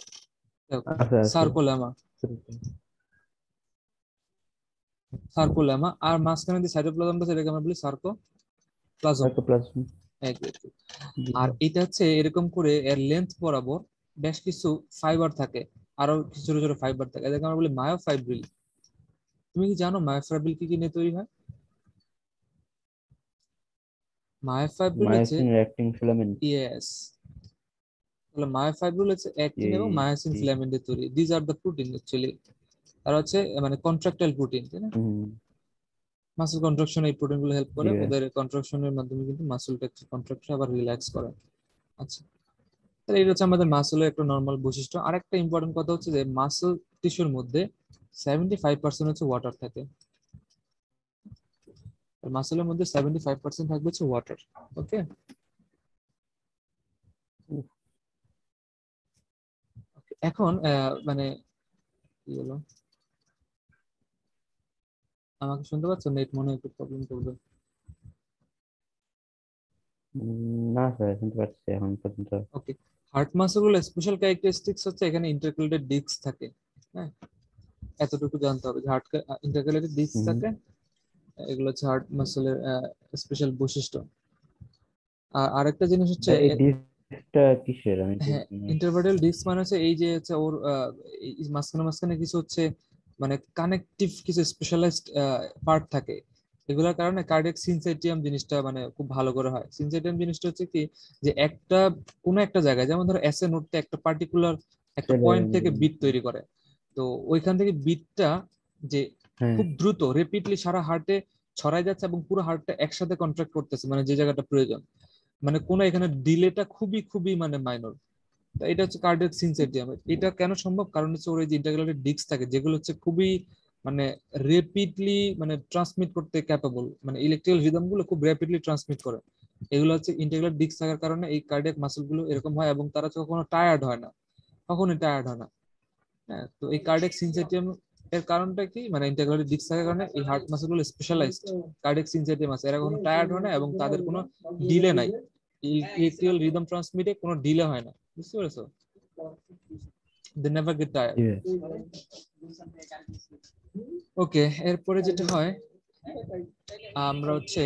B: আছে আছে।
A: Sarcolemma, sarcolemma. আর মাঝখানে যে সাইটোপ্লাজমটা আছে এটাকে আমরা বলি সার্কোপ্লাজম।
B: সাইটোপ্লাজম।
A: Exactly.
B: জি।
A: আর এটা হচ্ছে এরকম করে এর লেন্থ বরাবর বেশ কিছু ফাইবার থাকে, আরো কিছু ছোট ছোট ফাইবার থাকে, এটাকে আমরা বলি মায়োফাইব্রিল। তুমি কি জানো মায়োফাইব্রিল কি কি নিয়ে তৈরি হয়? মায়োফাইব্রিল হচ্ছে,
B: মায়োসিন অ্যাক্টিং ফিলামেন্ট।
A: ইয়েস, তাহলে মায়োফাইব্রিল হচ্ছে অ্যাক্টিন এবং মায়োসিন
B: জি।
A: ফিলামেন্টের তৈরি। These are the protein actually. আর হচ্ছে মানে কন্ট্রাক্টাইল প্রোটিন, তাই না?
B: হুম।
A: মাসল কন্ট্রাকশন এই প্রোটিন গুলো হেল্প
B: জি
A: করে,
B: ভাই।
A: ওদের কন্ট্রাকশনের মাধ্যমে কিন্তু মাসলটা কন্ট্রাক্ট আবার রিল্যাক্স করে। আচ্ছা, তাহলে এটা হচ্ছে আমাদের মাসলের একটা নর্মাল বৈশিষ্ট্য। আরেকটা ইম্পর্টেন্ট কথা হচ্ছে যে মাসল টিস্যুর মধ্যে 75% হচ্ছে ওয়াটার থাকে। মাসলের মধ্যে 75% থাকবে হচ্ছে ওয়াটার। ওকে, এখন মানে কি হলো, আমাকে শুনতে পাচ্ছ? নেট মনে হয় একটু প্রবলেম করবে।
B: না স্যার, শুনতে পাচ্ছি এখন পর্যন্ত।
A: ওকে, হার্ট মাসলগুলো স্পেশাল ক্যারেক্টারিস্টিক্স হচ্ছে এখানে ইন্টারক্যালেটেড ডিস্ক থাকে। হ্যাঁ, এতটুকু জানতে হবে যে হার্ট ইন্টারক্যালেটেড ডিস্ক
B: হুম।
A: থাকে, এগুলো হচ্ছে হার্ট মাসলের স্পেশাল বৈশিষ্ট্য। আর আরেকটা জিনিস হচ্ছে
B: ভাই এই ডিসটা কিসের আমি তো
A: হ্যাঁ,
B: মানে।
A: ইন্টারভার্টাল ডিস্ক মানে হচ্ছে এই যে হচ্ছে ওর এই মাঝখানে মাঝখানে কিছু হচ্ছে মানে কানেকটিভ কিছু স্পেশালাইজড পার্ট থাকে, এগুলোর কারণে কার্ডিয়াক সিনসাইটিয়াম জিনিসটা মানে খুব ভালো করে হয়। সিনসাইটিয়াম জিনিসটা হচ্ছে কি, যে একটা কোনো একটা জায়গায়, যেমন ধরো এসএ নোটটা একটা পার্টিকুলার একটা
B: সেলের।
A: পয়েন্ট থেকে বিট তৈরি করে, তো ওইখান থেকে বিটটা যে
B: হ্যাঁ।
A: খুব দ্রুত রেপিডলি সারা হার্টে ছড়াই যাচ্ছে এবং পুরো হার্টটা একসাথে কন্ট্রাক্ট করতেছে, মানে যে জায়গাটা প্রয়োজন, মানে কোনো এখানে ডিলেটা খুবই খুবই মানে মাইনর। তো এটা হচ্ছে কার্ডিয়াক সিনসাইটিয়াম। এটা কেন সম্ভব? কারণ হচ্ছে ওর এই যে ইন্টারগ্রালের ডিস্ক থাকে যেগুলো হচ্ছে খুবই মানে রেপিডলি মানে ট্রান্সমিট করতে ক্যাপাবল, মানে ইলেকট্রিক্যাল রিদম গুলো খুব র্যাপিডলি ট্রান্সমিট করে। এগুলো হচ্ছে ইন্টারগ্রাল ডিস্ক থাকার কারণে এই কার্ডিয়াক মাসল গুলো এরকম হয়, এবং তারা কখনো টায়ার্ড হয় না, কখনোই টায়ার্ড হয় না। হ্যাঁ, তো এই কার্ডিয়াক সিনসাইটিয়াম এর কারণটা কি, মানে ইন্টারগ্রাল ডিস্ক থাকার কারণে এই হার্ট মাসল গুলো স্পেশালাইজড কার্ডিয়াক সিনসাইটিয়াম আছে, এরা কখনো টায়ার্ড হয় না এবং তাদের কোনো ডিলে নাই, ইলেকট্রিক্যাল রিদম ট্রান্সমিটে কোনো ডিলে হয় না, বুঝতে পেরেছো? they never get tired.
B: Yes.
A: ওকে, এরপরে যেটা হয় আমরা হচ্ছে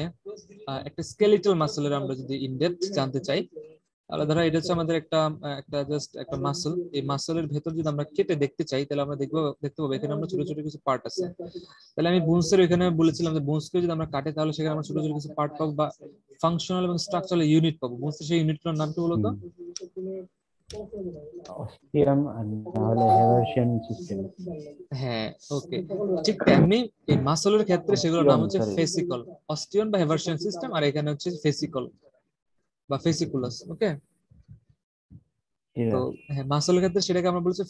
A: একটা স্কেলিটাল মাসলের আমরা যদি ইনডেপথ জানতে চাই, তাহলে ধরো এটা হচ্ছে আমাদের একটা জাস্ট একটা মাসল। এই মাসলের ভেতর যদি আমরা কেটে দেখতে চাই তাহলে আমরা দেখতে পাবো এখানে আমরা ছোট ছোট কিছু পার্ট আছে। তাহলে আমি বোনসের এখানে বলেছিলাম যে বোনসকে যদি আমরা কাটে তাহলে সেখানে আমরা ছোট ছোট কিছু পার্ট পাবো বা ফাংশনাল এবং স্ট্রাকচারাল ইউনিট পাবো। বোনসের সেই ইউনিটটার নাম কি বলতো?
B: অস্টিয়াম আর না হলে হেভারশিয়ান সিস্টেম।
A: হ্যাঁ, ওকে, ঠিক তেমনি এই মাসলের ক্ষেত্রে সেগুলোর নাম
B: অস্টিয়ন,
A: হচ্ছে
B: সরি।
A: ফেসিকল, অস্টিয়ন বা হেভারশিয়ান সিস্টেম, আর এখানে হচ্ছে ফেসিকল বা ফেসিকুলাস। ওকে, তো হ্যাঁ মাসলের ক্ষেত্রে সেটাকে আমরা বলছি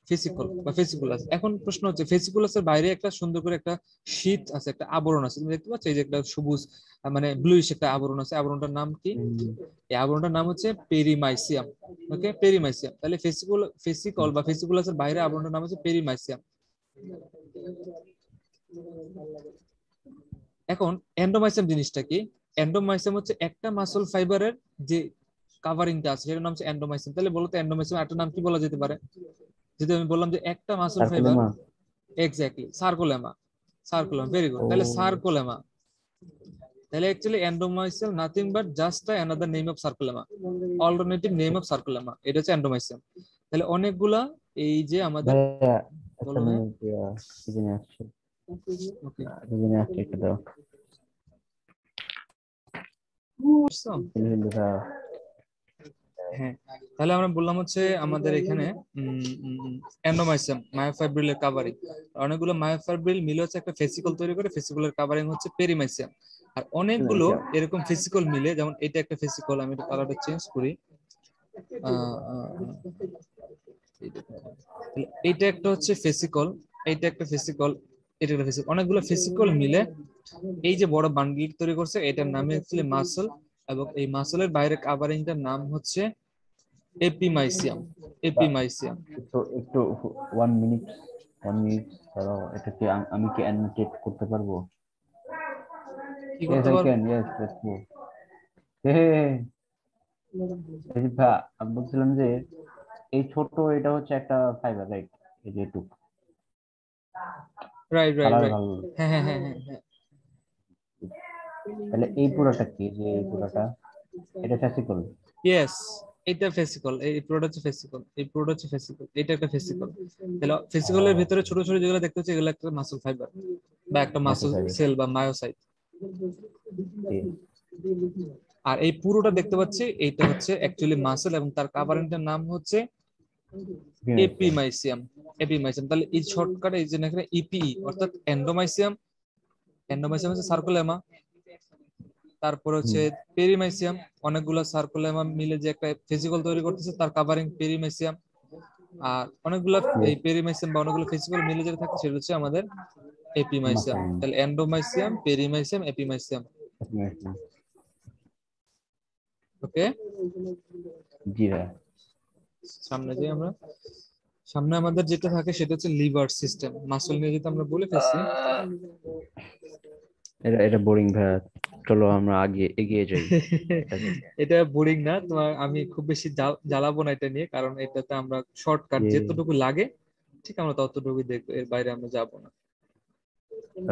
A: ফেসিকল বা ফেসিকুলাস। এখন প্রশ্ন হচ্ছে ফেসিকুলাসের বাইরে একটা সুন্দর করে একটা শীট আছে, একটা আবরণ আছে, তুমি দেখতে পাচ্ছ এই যে একটা সবুজ মানে ব্লুইশ একটা আবরণ আছে, আবরণটার নাম কি? এই আবরণটার নাম হচ্ছে পেরিমাইসিয়াম। ওকে, পেরিমাইসিয়াম। তাহলে ফেসিকল বা ফেসিকুলাসের বাইরে আবরণটার নাম হচ্ছে পেরিমাইসিয়াম। এখন এন্ডোমাইসিয়াম জিনিসটা কি? এন্ডোমাইসিয়াম হচ্ছে একটা মাসল ফাইবারের যে কাভারিংটা আছে সেটার নাম হচ্ছে এন্ডোমাইসিয়াম। তাহলে বলো তো এন্ডোমাইসিয়াম একটা নাম কি বলা যেতে পারে? যদি আমি বললাম যে একটা muscle fibre,
B: sarcolemma.
A: Exactly sarcolemma. Sarcolemma, very good.
B: ও,
A: তাহলে সার্কোলেমা, তাহলে actually endomysium nothing but just another name of sarcolemma, alternative name of sarcolemma. এটা হচ্ছে এন্ডোমাইসিয়াম। তাহলে অনেকগুলা এই যে আমাদের,
B: ভাইয়া একটা
A: বলো ভাই।
B: মিনিট, কি জানি আসছে,
A: ওকে,
B: কি জানি আসছে, একটু দাও।
A: বুঝছো?
B: ভাইয়া,
A: হ্যাঁ, তাহলে আমরা বললাম হচ্ছে আমাদের এখানে এন্ডোমাইসিয়াম মায়োফাইব্রিলের কাভারিং, অনেকগুলো মায়োফাইব্রিল মিলে হচ্ছে একটা ফেসিকল তৈরি করে, ফেসিকলের কাভারিং হচ্ছে পেরিমাইসিয়াম। আর অনেকগুলো এরকম ফেসিকল মিলে, যেমন এটা একটা ফেসিকল, আমি এটা কালারটা চেঞ্জ করি, এইটা একটা হচ্ছে ফেসিকল, এইটা একটা ফেসিকল, এটা একটা ফেসিকল, অনেকগুলো ফেসিকল মিলে এই যে বড় বান্ডিল তৈরি করছে, এটার নামে অ্যাকচুয়ালি মাসল, এবং এই মাসলের বাইরে কাভারিংটার নাম হচ্ছে এপিমাইসিয়াম। এপিমাইসিয়াম।
B: একটু একটু 1 মিনিট, 1 মিনিট দাঁড়াও। এটা কি আমি কি অ্যানোটেট করতে পারবো?
A: কি
B: ইয়েস
A: করতে
B: আই
A: পারবো?
B: Can, yes let's go. Hey, এই ভাই, আমি বলছিলাম যে এই ছোট এটা হচ্ছে একটা ফাইবার, রাইট? এই যে একটু
A: রাইট, রাইট,
B: কালার
A: রাইট।
B: ভালো।
A: হ্যাঁ, হ্যাঁ, হ্যাঁ, হ্যাঁ, হ্যাঁ।
B: তাহলে এই পুরোটা কি, যে এই পুরোটা এটা ফ্যাসিকল?
A: ইয়েস, এটা ফেসিকল, এই পুরোটা হচ্ছে ফেসিকল, এই পুরোটা হচ্ছে ফেসিকল, এটা একটা ফেসিকল। তাহলে ফেসিকলের ভিতরে ছোট ছোট যেগুলো দেখতে হচ্ছে এগুলো একটা মাসল ফাইবার বা একটা
B: মাসল
A: মাসল
B: ফাইবার।
A: সেল বা মায়োসাইট। আর এই পুরোটা দেখতে পাচ্ছি এইটা হচ্ছে অ্যাকচুয়ালি মাসল, এবং তার কাভারিংটার নাম হচ্ছে এপিমাইসিয়াম। এপিমাইসিয়াম, তাহলে এই শর্টকাটে এই যে এখানে ইপিই অর্থাৎ এন্ডোমাইসিয়াম, এন্ডোমাইসিয়াম হচ্ছে সার্কুলেমা, তারপর হচ্ছে পেরিমাইসিয়াম, অনেকগুলো সার্কুলেমা মিলে যে একটা ফেসিকল তৈরি করতেছে তার কাভারিং পেরিমাইসিয়াম। আর অনেকগুলো এই পেরিমাইসিয়াম বা অনেকগুলো ফেসিকল মিলে যেটা থাকে সেটা হচ্ছে আমাদের এপিমাইসিয়াম।
B: মাসল।
A: তাহলে এন্ডোমাইসিয়াম, পেরিমাইসিয়াম, এপিমাইসিয়াম। ওকে,
B: জি ভাই।
A: সামনে যাই আমরা। সামনে আমাদের যেটা থাকে সেটা হচ্ছে লিভার সিস্টেম। মাসল নিয়ে যেটা আমরা বলে ফেলছি।
B: এটা এটা বোরিং ভাইয়া, চলো আমরা আগে এগিয়ে যাই এটা থেকে।
A: এটা বোরিং না তোমার, আমি খুব বেশি জ্বালাবো না এটা নিয়ে, কারণ এটাতে আমরা শর্টকাট
B: যে
A: যেতটুকু লাগে ঠিক আমরা ততটুকুই দেখবো, এর বাইরে আমরা যাব না।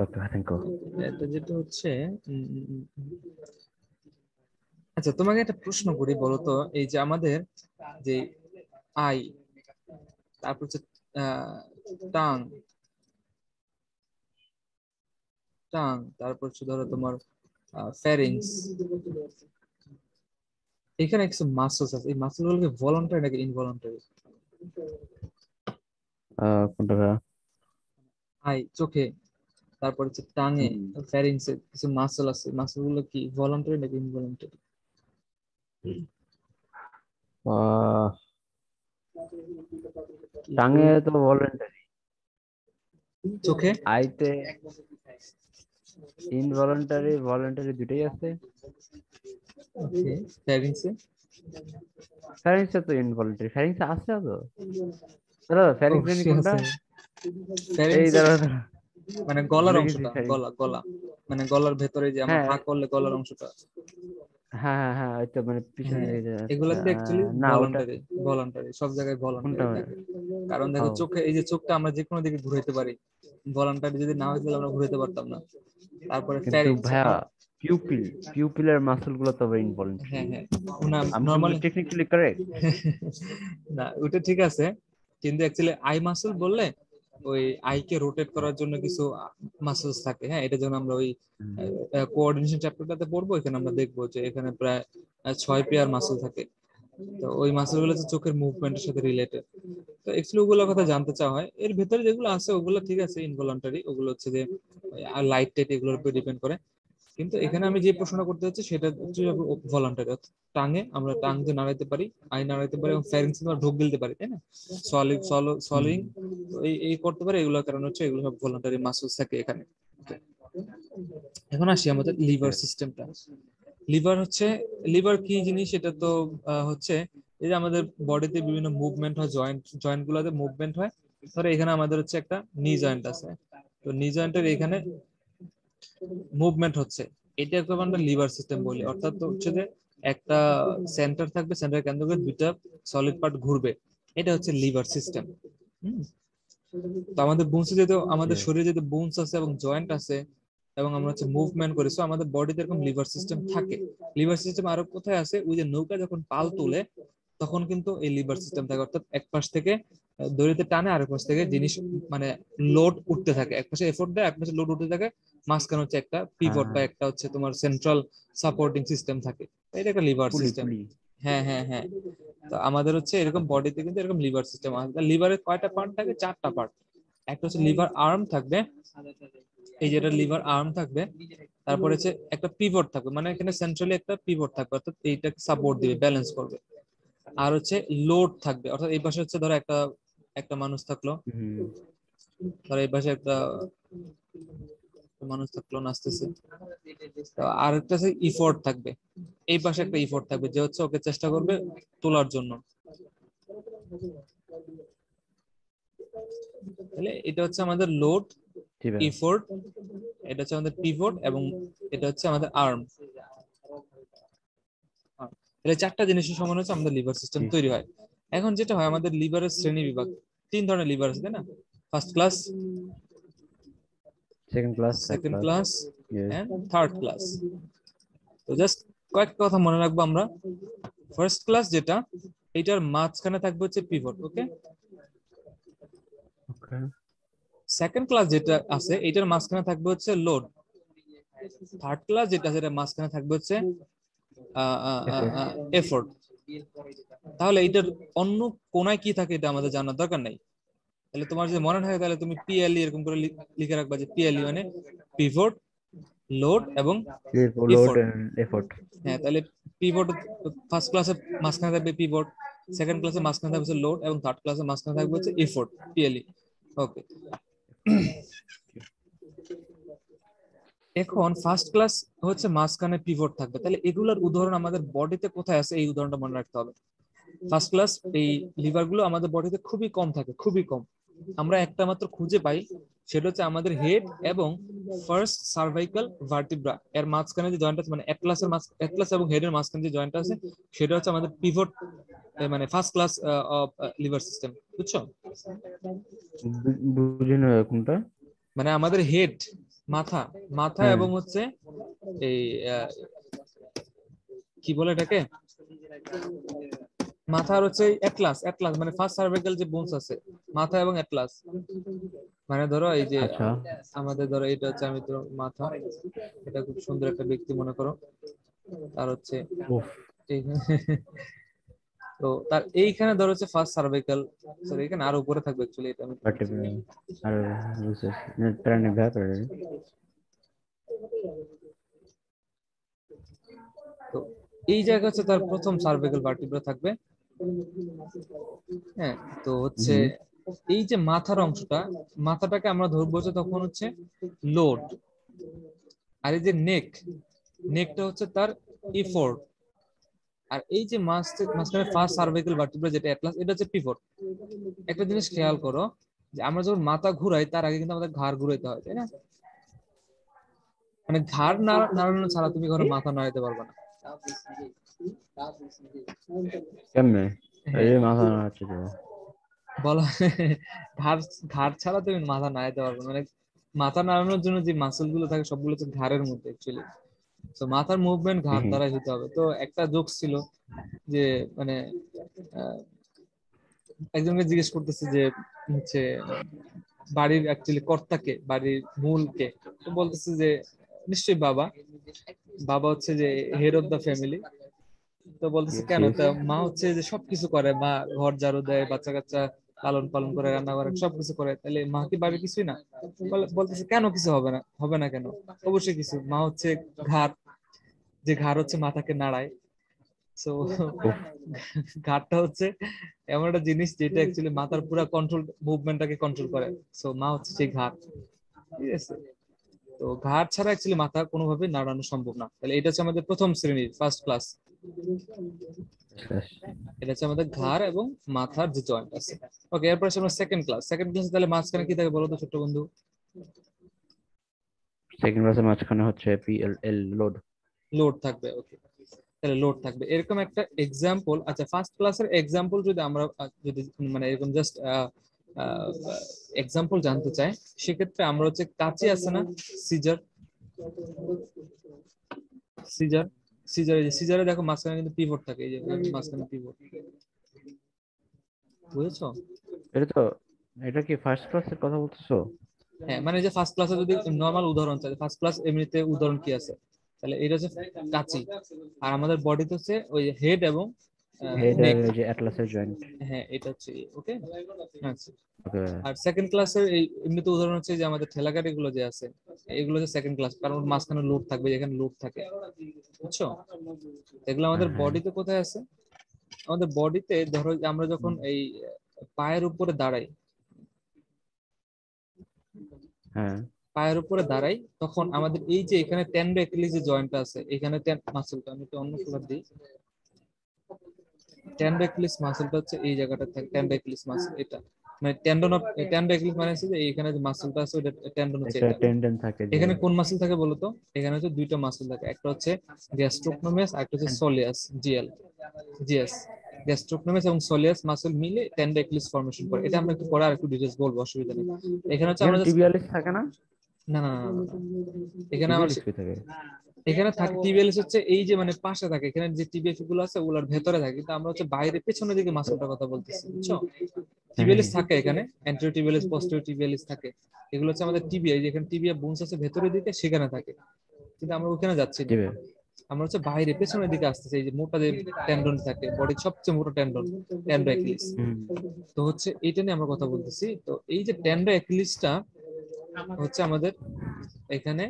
B: ওকে, থ্যাংক ইউ।
A: এটা যেটা হচ্ছে আচ্ছা তোমাকে একটা প্রশ্ন করি, বলো তো এই যে আমাদের যে আই, তারপর হচ্ছে টাং, তারপর হচ্ছে ধরো তোমার ফ্যারিংস, এখানে কিছু মাসলস আছে, এই মাসল গুলোকে ভলান্টারি নাকি ইনভলান্টারি?
B: কোনটা ভাইয়া?
A: আই চোখে, তারপর হচ্ছে টাঙে, ফ্যারিংসে কিছু মাসল আছে, মাসল গুলো কি ভলান্টারি নাকি ইনভলান্টারি?
B: আহ টাঙে তো ভলেন্টারি,
A: চোখে
B: আইতে ইনভলেন্টারি ভলেন্টারি দুটোই আছে।
A: ওকে, ফ্যারিংসে
B: ফ্যারিংসে তো ইনভলেন্টারি, ফ্যারিংসে আছে তো। দাঁড়া, ফ্যারিংস জানি
A: অবশ্যই
B: কোনটা।
A: আছে।
B: এই
A: ফ্যারিংসে
B: দাঁড়া দাঁড়া,
A: মানে গলার
B: ভুলে গেছি
A: অংশটা,
B: ফ্যারিংস।
A: গলা গলা মানে গলার ভেতরে যে আমরা
B: হ্যাঁ
A: হা করলে গলার অংশটা।
B: হ্যাঁ হ্যাঁ হ্যাঁ, ওই তো মানে পিছনের
A: হ্যাঁ,
B: দিকে যে,
A: এগুলা
B: আচ্ছা
A: কিন্তু অ্যাকচুয়ালি
B: না ওটা
A: ভলান্টারি, ভলান্টারি সব জায়গায়
B: কোনটা
A: ভলান্টারি
B: হয়?
A: থাকে। কারণ
B: ও
A: দেখো চোখে, এই যে চোখটা আমরা যে কোনো দিকে ঘুরাইতে পারি, ভলান্টারি যদি না হইতো তাহলে আমরা ঘুরাইতে পারতাম না। তারপরে
B: কিন্তু
A: ফ্যারিংস,
B: ভাইয়া, পিউপিলের মাসল গুলো তো ইনভলেন্টারি।
A: হ্যাঁ হ্যাঁ, না
B: আমি কি
A: নরমালি
B: টেকনিক্যালি কারেক্ট?
A: না ওটা ঠিক আছে, কিন্তু অ্যাকচুয়ালি আই মাসল বললে ওই আইকে রোটেট করার জন্য কিছু মাসলস থাকে। হ্যাঁ, এটা যেমন আমরা ওই কোঅর্ডিনেশন চ্যাপ্টারটাতে পড়বো, এখানে আমরা দেখবো যে এখানে প্রায় 6 পেয়ার মাসল থাকে। তো ওই মাসল গুলো হচ্ছে চোখের মুভমেন্টের সাথে রিলেটেড। তো অ্যাকচুয়ালি ওগুলোর কথা জানতে চাওয়া হয়, এর ভিতরে যেগুলো আছে ওগুলো ঠিক আছে ইনভলান্টারি, ওগুলো হচ্ছে যে লাইট টাইট এগুলোর উপর ডিপেন্ড করে। কিন্তু এখানে আমি যে প্রশ্নটা করতে চাচ্ছি সেটা হচ্ছে ভলান্টারি। টাঙে আমরা টাং যে নাড়াইতে পারি, আই নাড়াইতে পারি, এবং ফ্যারিংস আমরা ঢোক গিলতে পারি, তাই না? সলিড সলিং এই এই করতে পারে, এগুলোর কারণ হচ্ছে এগুলো সব ভলান্টারি মাসলস থাকে এখানে। এখন আসি আমাদের লিভার সিস্টেমটা। লিভার হচ্ছে, লিভার কি জিনিস এটা তো হচ্ছে এই যে আমাদের বডিতে বিভিন্ন মুভমেন্ট হয়, জয়েন্ট গুলোতে মুভমেন্ট হয়। ধরো এখানে আমাদের হচ্ছে একটা নি জয়েন্ট আছে, তো নি জয়েন্টের এখানে মুভমেন্ট হচ্ছে, এটাকে আমরা লিভার সিস্টেম বলি। অর্থাৎ হচ্ছে যে একটা সেন্টার থাকবে, সেন্টার কেন্দ্র করে দুইটা সলিড পার্ট ঘুরবে, এটা হচ্ছে লিভার সিস্টেম। তো আমাদের বোনসে যেহেতু, আমাদের শরীরে যেহেতু বোনস আছে এবং জয়েন্ট আছে এবং আমরা হচ্ছে মুভমেন্ট করি, সো আমাদের বডিতে এরকম লিভার সিস্টেম থাকে। লিভার সিস্টেম আরো কোথায় আছে, ওই যে নৌকা যখন পাল তোলে তখন কিন্তু এই লিভার সিস্টেম থাকে, অর্থাৎ এক পাশ থেকে দড়িতে টানে, আরেক পাশ থেকে জিনিস মানে লোড উঠতে থাকে, এক পাশে এফোর্ট দেয়, এক পাশে লোড উঠতে থাকে, মাঝখানে হচ্ছে একটা পিভট
B: হ্যাঁ,
A: বা একটা হচ্ছে তোমার সেন্ট্রাল সাপোর্টিং সিস্টেম থাকে, এটা একটা লিভার
B: পুলি
A: সিস্টেম।
B: পুলি।
A: হ্যাঁ হ্যাঁ হ্যাঁ, তো আমাদের হচ্ছে এরকম বডিতে কিন্তু এরকম লিভার সিস্টেম আছে। লিভারের কয়টা পার্ট থাকে? 4টা পার্ট। একটা হচ্ছে লিভার আর্ম থাকবে, এই যেটা লিভার আর্ম থাকবে। তারপরে হচ্ছে একটা পিভট থাকবে, মানে এখানে সেন্ট্রালি একটা পিভট থাকবে, অর্থাৎ এইটাকে সাপোর্ট দিবে, ব্যালেন্স করবে। আর হচ্ছে লোড থাকবে, অর্থাৎ এই পাশে হচ্ছে ধরো একটা একটা মানুষ থাকলো,
B: হুম।
A: ধরো এই পাশে একটা মানুষ থাকলো নাচতেছে, তো আর একটা হচ্ছে ইফোর্ট থাকবে, এই পাশে একটা ইফোর্ট থাকবে যে হচ্ছে ওকে চেষ্টা করবে তোলার জন্য। তাহলে এটা হচ্ছে আমাদের লোড,
B: জি ভাই।
A: ইফোর্ট, এটা হচ্ছে আমাদের পিভট, এবং এটা হচ্ছে আমাদের আর্ম। তাহলে 4টা জিনিসের সমান হচ্ছে আমাদের লিভার সিস্টেম
B: জি।
A: তৈরি হয়। এখন যেটা হয়, আমাদের লিভারের শ্রেণী বিভাগ, 3 ধরনের লিভার আছে, তাই না? First class,
B: second class, third
A: second
B: class.
A: Class
B: yes.
A: And third class. তো জাস্ট কয়েকটা কথা মনে রাখবো আমরা। ফার্স্ট ক্লাস যেটা, এটার মাঝখানে থাকবে হচ্ছে পিভট, ওকে।
B: ওকে।
A: সেকেন্ড ক্লাস যেটা আছে, এটার মাঝখানে থাকবে হচ্ছে লোড। থার্ড ক্লাস যেটা আছে, এটার মাঝখানে থাকবে হচ্ছে
B: এফোর্ট।
A: এফোর্ট। তাহলে এটার অন্য কোনায় কি থাকে এটা আমাদের জানার দরকার নাই। তাহলে তোমার যদি মনে থাকে তাহলে তুমি পিএলই এরকম করে লিখে রাখবা, যে পিএলই মানে পিভট, লোড এবং
B: লোড
A: এফোর্ট।
B: And effort.
A: হ্যাঁ, তাহলে পিভট ফার্স্ট ক্লাসে মাঝখানে থাকবে পিভট, সেকেন্ড ক্লাসে মাঝখানে থাকবে হচ্ছে লোড, এবং থার্ড ক্লাসে মাঝখানে থাকবে হচ্ছে এফোর্ট, পিএলই। ওকে। এখন ফার্স্ট ক্লাস হচ্ছে মাঝখানে পিভট থাকবে, তাহলে এগুলোর উদাহরণ আমাদের বডিতে কোথায় আছে, এই উদাহরণটা মনে রাখতে হবে। ফার্স্ট ক্লাস এই লিভার গুলো আমাদের বডিতে খুবই কম থাকে, খুবই কম। আমরা একটা মাত্র খুঁজে পাই, সেটা হচ্ছে আমাদের হেড এবং ফার্স্ট সার্ভাইকাল ভার্টিব্রা এর মাঝখানে যে জয়েন্ট আছে, মানে অ্যাটলাস এবং হেডের মাঝখানে যে জয়েন্ট আছে, সেটা হচ্ছে আমাদের পিভট, মানে first class of liver system, বুঝছো?
B: বুঝি না কোনটা।
A: মানে আমাদের হেড, মাথা, মাথা
B: হ্যাঁ।
A: এবং হচ্ছে এই কি বলে এটাকে, মাথার হচ্ছে অ্যাটলাস, অ্যাটলাস মানে ফার্স্ট সার্ভাইকাল যে বোনস আছে, মাথা এবং অ্যাটলাস। মানে ধরো এই যে
B: আচ্ছা।
A: আমাদের ধরো এটা হচ্ছে, আমি তো মাথা, এটা খুব সুন্দর একটা ব্যক্তি মনে করো, তার হচ্ছে
B: উফ।
A: তো তার এইখানে ধরো হচ্ছে ফার্স্ট সার্ভাইকাল, সরি এখানে আরো উপরে থাকবে অ্যাকচুয়ালি, এটা আমি
B: ভার্টিব্রা। আর বুঝছি, প্রাণী ব্যাপার।
A: তো এই জায়গা হচ্ছে তার প্রথম সার্ভাইকাল ভার্টিব্রা থাকবে। হ্যাঁ, তো হচ্ছে
B: হুম।
A: এই যে মাথার অংশটা, মাথাটাকে আমরা ধরবো যে তখন হচ্ছে লোড, আর এই যে নেকটা হচ্ছে তার ইফোর্ট, আর এই যে মাঝখানে ফার্স্ট সার্ভাইকাল ভার্টিব্রা যেটা অ্যাটলাস, এটা হচ্ছে পিভট। একটা জিনিস খেয়াল করো যে আমরা যখন মাথা ঘুরাই তার আগে কিন্তু আমাদের ঘাড় ঘুরাইতে হয়, তাই না? মানে ঘাড় নাড়ানো ছাড়া তুমি কখনো মাথা নাড়াইতে পারবে না।
B: কেমনে? এই
A: হ্যাঁ,
B: যে মাথা নাড়াচ্ছে তো।
A: বলা ঘাড় ঘাড় ছাড়া তুমি মাথা নাড়াইতে পারবে না। মানে মাথা নাড়ানোর জন্য যে মাসল গুলো থাকে সবগুলো হচ্ছে ঘাড়ের মধ্যে অ্যাকচুয়ালি। তো মাথার মুভমেন্ট ঘাড় দ্বারা হতে হবে। তো একটা জোকস ছিল যে মানে আহ, একজনকে জিজ্ঞেস করতেছে যে হচ্ছে বাড়ির অ্যাকচুয়ালি কর্তাকে, বাড়ির মূল কে? তো বলতেছে যে নিশ্চয়ই বাবা, বাবা হচ্ছে যে হেড অফ দ্য ফ্যামিলি। তো বলতেছে
B: ইয়েস
A: কেন?
B: ইয়েস।
A: তা মা হচ্ছে যে সবকিছু করে, মা ঘর ঝাড়ু দেয়, বাচ্চা কাচ্চা পালন পালন করে, রান্না করে, সবকিছু করে, তাহলে মা কি বাড়ির কিছুই না? বলতেছে কেন কিছু হবে না, হবে না কেন? অবশ্যই কিছু, মা হচ্ছে ঘাড়, যে ঘাড় হচ্ছে মাথাকে নাড়ায়। সো
B: উফ।
A: ঘাড়টা হচ্ছে এমন একটা জিনিস যেটা অ্যাকচুয়ালি মাথার পুরো কন্ট্রোল, মুভমেন্টটাকে কন্ট্রোল করে। সো মা হচ্ছে সেই ঘাড়, ঠিক আছে? তো ঘাড় ছাড়া অ্যাকচুয়ালি মাথা কোনোভাবে নাড়ানো সম্ভব না। তাহলে এটা হচ্ছে আমাদের প্রথম শ্রেণীর ফার্স্ট ক্লাস। এটা হচ্ছে আমাদের ঘাড় এবং মাথার যে জয়েন্ট আছে। ওকে, এরপর আসে আমরা সেকেন্ড ক্লাস। সেকেন্ড ক্লাসে তাহলে মাঝখানে কি থাকে বলো তো ছোট্ট বন্ধু?
B: সেকেন্ড ক্লাসের মাঝখানে হচ্ছে পিএলএল লোড।
A: লোড থাকবে। ওকে, তাহলে লোড থাকবে এরকম একটা এক্সাম্পল। আচ্ছা, ফার্স্ট ক্লাসের এক্সাম্পল যদি আমরা যদি মানে এরকম জাস্ট এক্সাম্পল জানতে চাই, সেক্ষেত্রে আমরা হচ্ছে কাঁচি আছে না, সিজার, সিজার সিজারে দেখো মাঝখানে কিন্তু পিভট থাকে, এই যে মাঝখানে পিভট, বুঝেছো?
B: এটা তো, এটা কি ফার্স্ট ক্লাসের কথা বলতেছো?
A: হ্যাঁ, মানে যে ফার্স্ট ক্লাসে যদি নর্মাল উদাহরণ চাই, ফার্স্ট ক্লাস এমনিতে উদাহরণ কি আছে, তাহলে এটা হচ্ছে কাঁচি। আর আমাদের বডিতে হচ্ছে ওই হেড এবং
B: হেড আর
A: নেক।
B: ওই যে অ্যাটলাসের জয়েন্ট।
A: হ্যাঁ, এটা হচ্ছে ওকে। আচ্ছা,
B: ওকে।
A: আর সেকেন্ড ক্লাসের এই এমনিতে উদাহরণ হচ্ছে যে আমাদের ঠেলা গাড়ি গুলো যে আছে, এগুলো হচ্ছে সেকেন্ড ক্লাস, কারণ ওর মাঝখানে লোড থাকবে, যেখানে লোড থাকে, বুঝছো? এগুলো আমাদের
B: হ্যাঁ
A: বডিতে কোথায় আছে? আমাদের বডিতে ধরো যে আমরা যখন এই পায়ের উপরে দাঁড়াই,
B: হ্যাঁ
A: পায়ের উপরে দাঁড়াই, তখন আমাদের এই যে এখানে টেন্ডো অ্যাকিলিস যে জয়েন্টটা আছে, এখানে মাসলটা আমি একটু অন্য কালার দিই। টেন্ডো অ্যাকিলিস মাসলটা হচ্ছে এই জায়গাটা থাকে, টেন্ডো অ্যাকিলিস মাসল এটা, মানে টেন্ডন অফ টেন্ডো অ্যাকিলিস মানে হচ্ছে যে এখানে যে মাসলটা আছে ওটা টেন্ডন হচ্ছে
B: একটা
A: এটা।
B: টেন্ডেন থাকে যে।
A: এখানে কোন মাসল থাকে বলো তো? এখানে হচ্ছে দুইটা মাসল থাকে, একটা হচ্ছে গ্যাস্ট্রোকনোমিয়াস আর একটা হচ্ছে সোলিয়াস, জিএল, জিএস। গ্যাস্ট্রোকনোমিয়াস এবং সোলিয়াস মাসল মিলে টেন্ডো অ্যাকিলিস ফর্মেশন করে। এটা আমরা একটু পরে আর একটু ডিটেইলস বলবো, অসুবিধা নেই। এখানে হচ্ছে
B: এখানে
A: আমরা just
B: টিবিয়ালিস থাকে না?
A: না না না না না। এখানে আমার
B: টিবিয়ালিস কই থাকে?
A: এখানে থাকে টিবিএলএস হচ্ছে এই যে মানে পাশে থাকে, এখানে যে টিবিএফ গুলো আছে ওগুলোর ভেতরে থাকে, কিন্তু আমরা হচ্ছে বাইরে পেছনের দিকে মাসলটার কথা বলতেছি, বুঝছো?
B: হ্যাঁ হ্যাঁ
A: টিবিএলএস
B: হ্যাঁ।
A: থাকে এখানে, অ্যান্টেরিয়র টিবিএলএস, পোস্টেরিয়র টিবিএলএস থাকে। এগুলো হচ্ছে আমাদের টিবিআই, যেখানে টিবিয়া বোনস আছে ভেতরের দিকে, সেখানে থাকে। কিন্তু আমরা ওখানে যাচ্ছি না,
B: জি ভাই।
A: আমরা হচ্ছে বাইরে পেছনের দিকে আসতেছি। এই যে মোটা যে টেন্ডন থাকে, বডির সবচেয়ে মোটা টেন্ডন, টেন্ডো অ্যাকিলিস।
B: হুম।
A: তো হচ্ছে এইটা নিয়ে আমরা কথা বলতেছি। তো এই যে টেন্ডো অ্যাকিলিসটা হচ্ছে আমাদের এখানে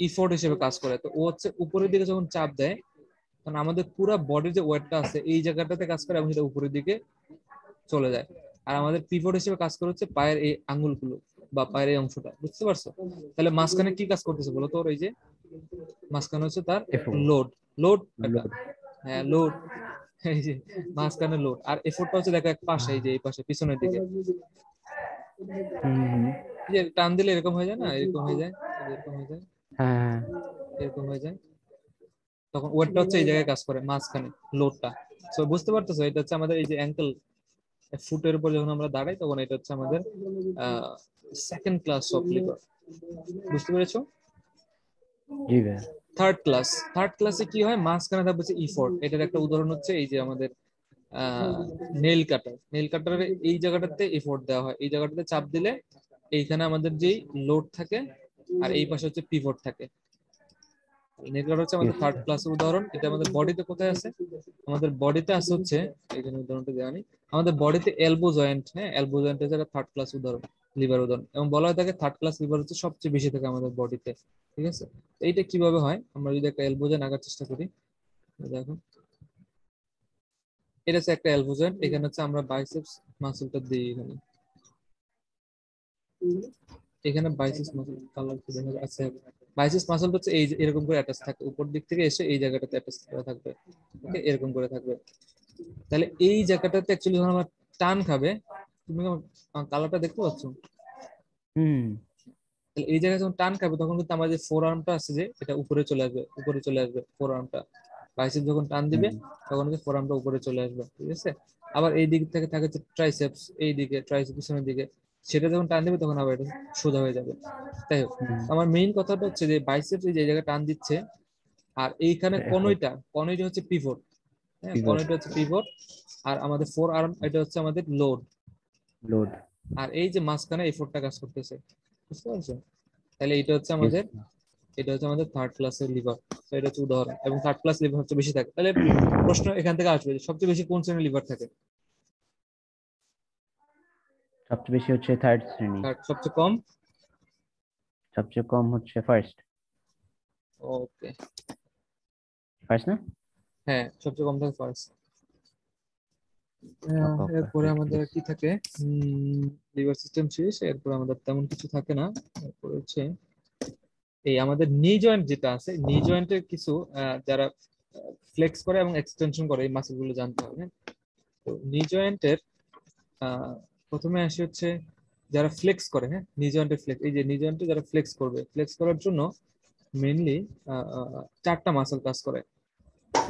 A: ইফোর্ট হিসেবে কাজ করে। তো ও হচ্ছে উপরের দিকে যখন চাপ দেয়, কারণ আমাদের পুরো বডির যে ওয়েটটা আছে এই জায়গাটাতে কাজ করে এবং সেটা উপরের দিকে চলে যায়। আর আমাদের পিভট হিসেবে কাজ করে হচ্ছে পায়ের এই আঙ্গুলগুলো বা পায়ের এই অংশটা, বুঝতে পারছো? তাহলে মাঝখানে কি কাজ করতেছে বলো তো? ওর এই যে মাঝখানে হচ্ছে তার
B: এফো।
A: লোড, লোড একটা,
B: লোড।
A: হ্যাঁ লোড, এই যে মাঝখানে লোড। আর এফোর্টটা হচ্ছে দেখো এক পাশে, এই যে এই পাশে পিছনের দিকে,
B: হুম হুম।
A: এই যে টান দিলে এরকম হয়ে যায় না, এরকম হয়ে যায়, এই যে এরকম হয়ে যায়,
B: হ্যাঁ হ্যাঁ।
A: এরকম হয়ে যায়। তখন ওয়েটটা হচ্ছে এই জায়গায় কাজ করে, মাঝখানে লোডটা। সো বুঝতে পারতেছো, এটা হচ্ছে আমাদের এই যে অ্যাঙ্কেল, ফুটের উপর যখন আমরা দাঁড়াই তখন এটা হচ্ছে আমাদের সেকেন্ড ক্লাস অফ লিভার, বুঝতে পেরেছো?
B: জি ভাই।
A: থার্ড ক্লাস, থার্ড ক্লাসে কি হয়? মাঝখানে থাকবে হচ্ছে ইফোর্ট। এটার একটা উদাহরণ হচ্ছে এই যে আমাদের নেল কাটার, নেল কাটারের এই জায়গাটাতে এফোর্ট দেওয়া হয়, এই জায়গাটাতে চাপ দিলে এইখানে আমাদের যেই লোড থাকে, আর এই পাশে হচ্ছে পিভট থাকে। নেল কাটার হচ্ছে আমাদের
B: ইয়েস।
A: থার্ড ক্লাসের উদাহরণ। এটা আমাদের বডিতে কোথায় আছে? আমাদের বডিতে আছে হচ্ছে, এই জন্য উদাহরণটা দেওয়া নেই, আমাদের বডিতে এলবো জয়েন্ট। হ্যাঁ, এলবো জয়েন্ট হচ্ছে থার্ড ক্লাস উদাহরণ, লিভার উদাহরণ। এবং বলা হয় থাকে থার্ড ক্লাস লিভার হচ্ছে সবচেয়ে বেশি থাকে আমাদের বডিতে, ঠিক আছে? তো এইটা কিভাবে হয়? আমরা যদি একটা এলবো জয়েন্ট আঁকার চেষ্টা করি, দেখো এটা হচ্ছে একটা এলবো জয়েন্ট, এখানে হচ্ছে আমরা বাইসেপস মাসলটা দিই এখানে, এখানে বাইসেস মাসল কালার কি দেখা আছে, বাইসেস মাসল হচ্ছে এই যে এরকম করে অ্যাটাচ থাকে, উপর দিক থেকে এসে এই জায়গাটাতে অ্যাটাচ করা থাকবে, ওকে এরকম করে থাকবে। তাহলে এই জায়গাটাতে অ্যাকচুয়ালি যখন আমার টান খাবে, তুমি কালারটা দেখতে পাচ্ছ,
B: হুম।
A: তাহলে এই জায়গায় যখন টান খাবে তখন কিন্তু আমার যে ফোর আর্মটা আছে যে এটা উপরে চলে আসবে, উপরে চলে আসবে ফোর আর্মটা, বাইসেপ যখন টান দিবে তখন হচ্ছে ফোর আর্মটা উপরে চলে আসবে, ঠিক আছে। আবার এই দিক থেকে থাকে হচ্ছে ট্রাইসেপস, এই দিকে ট্রাইসেপস পিছনের দিকে, সেটা যখন টান দিবে তখন আবার এটা সোজা হয়ে যাবে। তাই হোক,
B: হুম।
A: আমার মেইন কথাটা হচ্ছে যে বাইসেপস এই যে জায়গায় টান দিচ্ছে, আর এইখানে কনুইটা, কনুইটা হচ্ছে পিভট, হ্যাঁ
B: পিভট,
A: কনুইটা হচ্ছে পিভট, আর আমাদের ফোর আর্ম এটা হচ্ছে আমাদের লোড,
B: লোড।
A: আর এই যে মাঝখানে এই ফোরটা কাজ করতেছে, বুঝতে পারছো। তাহলে এটা হচ্ছে
B: ইয়েস।
A: আমাদের, এটা হচ্ছে আমাদের থার্ড ক্লাসের লিভার, তো এটা হচ্ছে উদাহরণ, এবং থার্ড ক্লাস লিভার হচ্ছে বেশি থাকে। তাহলে প্রশ্ন এখান থেকে আসবে যে সবচেয়ে বেশি কোন শ্রেণীর লিভার থাকে,
B: সবচেয়ে বেশি হচ্ছে থার্ড শ্রেণী,
A: থার্ড, সবচেয়ে কম,
B: সবচেয়ে কম হচ্ছে ফার্স্ট।
A: ওকে,
B: ফার্স্ট না?
A: হ্যাঁ সবচেয়ে কম থাকে ফার্স্ট।
B: ওকে ওকে,
A: এরপরে
B: ঠিক
A: আমাদের
B: আছে।
A: কি থাকে, লিভার সিস্টেম শেষ, এরপরে আমাদের তেমন কিছু থাকে না। এরপরে হচ্ছে এই আমাদের নি জয়েন্ট যেটা আছে, নি জয়েন্টের কিছু যারা ফ্লেক্স করে এবং এক্সটেনশন করে এই মাসল গুলো জানতে হবে। তো নি জয়েন্টের প্রথমে আসি হচ্ছে যারা ফ্লেক্স করে, হ্যাঁ নি জয়েন্টের ফ্লেক্স, এই যে নি জয়েন্টে যারা ফ্লেক্স করবে, ফ্লেক্স করার জন্য মেইনলি চারটা মাসল কাজ করে,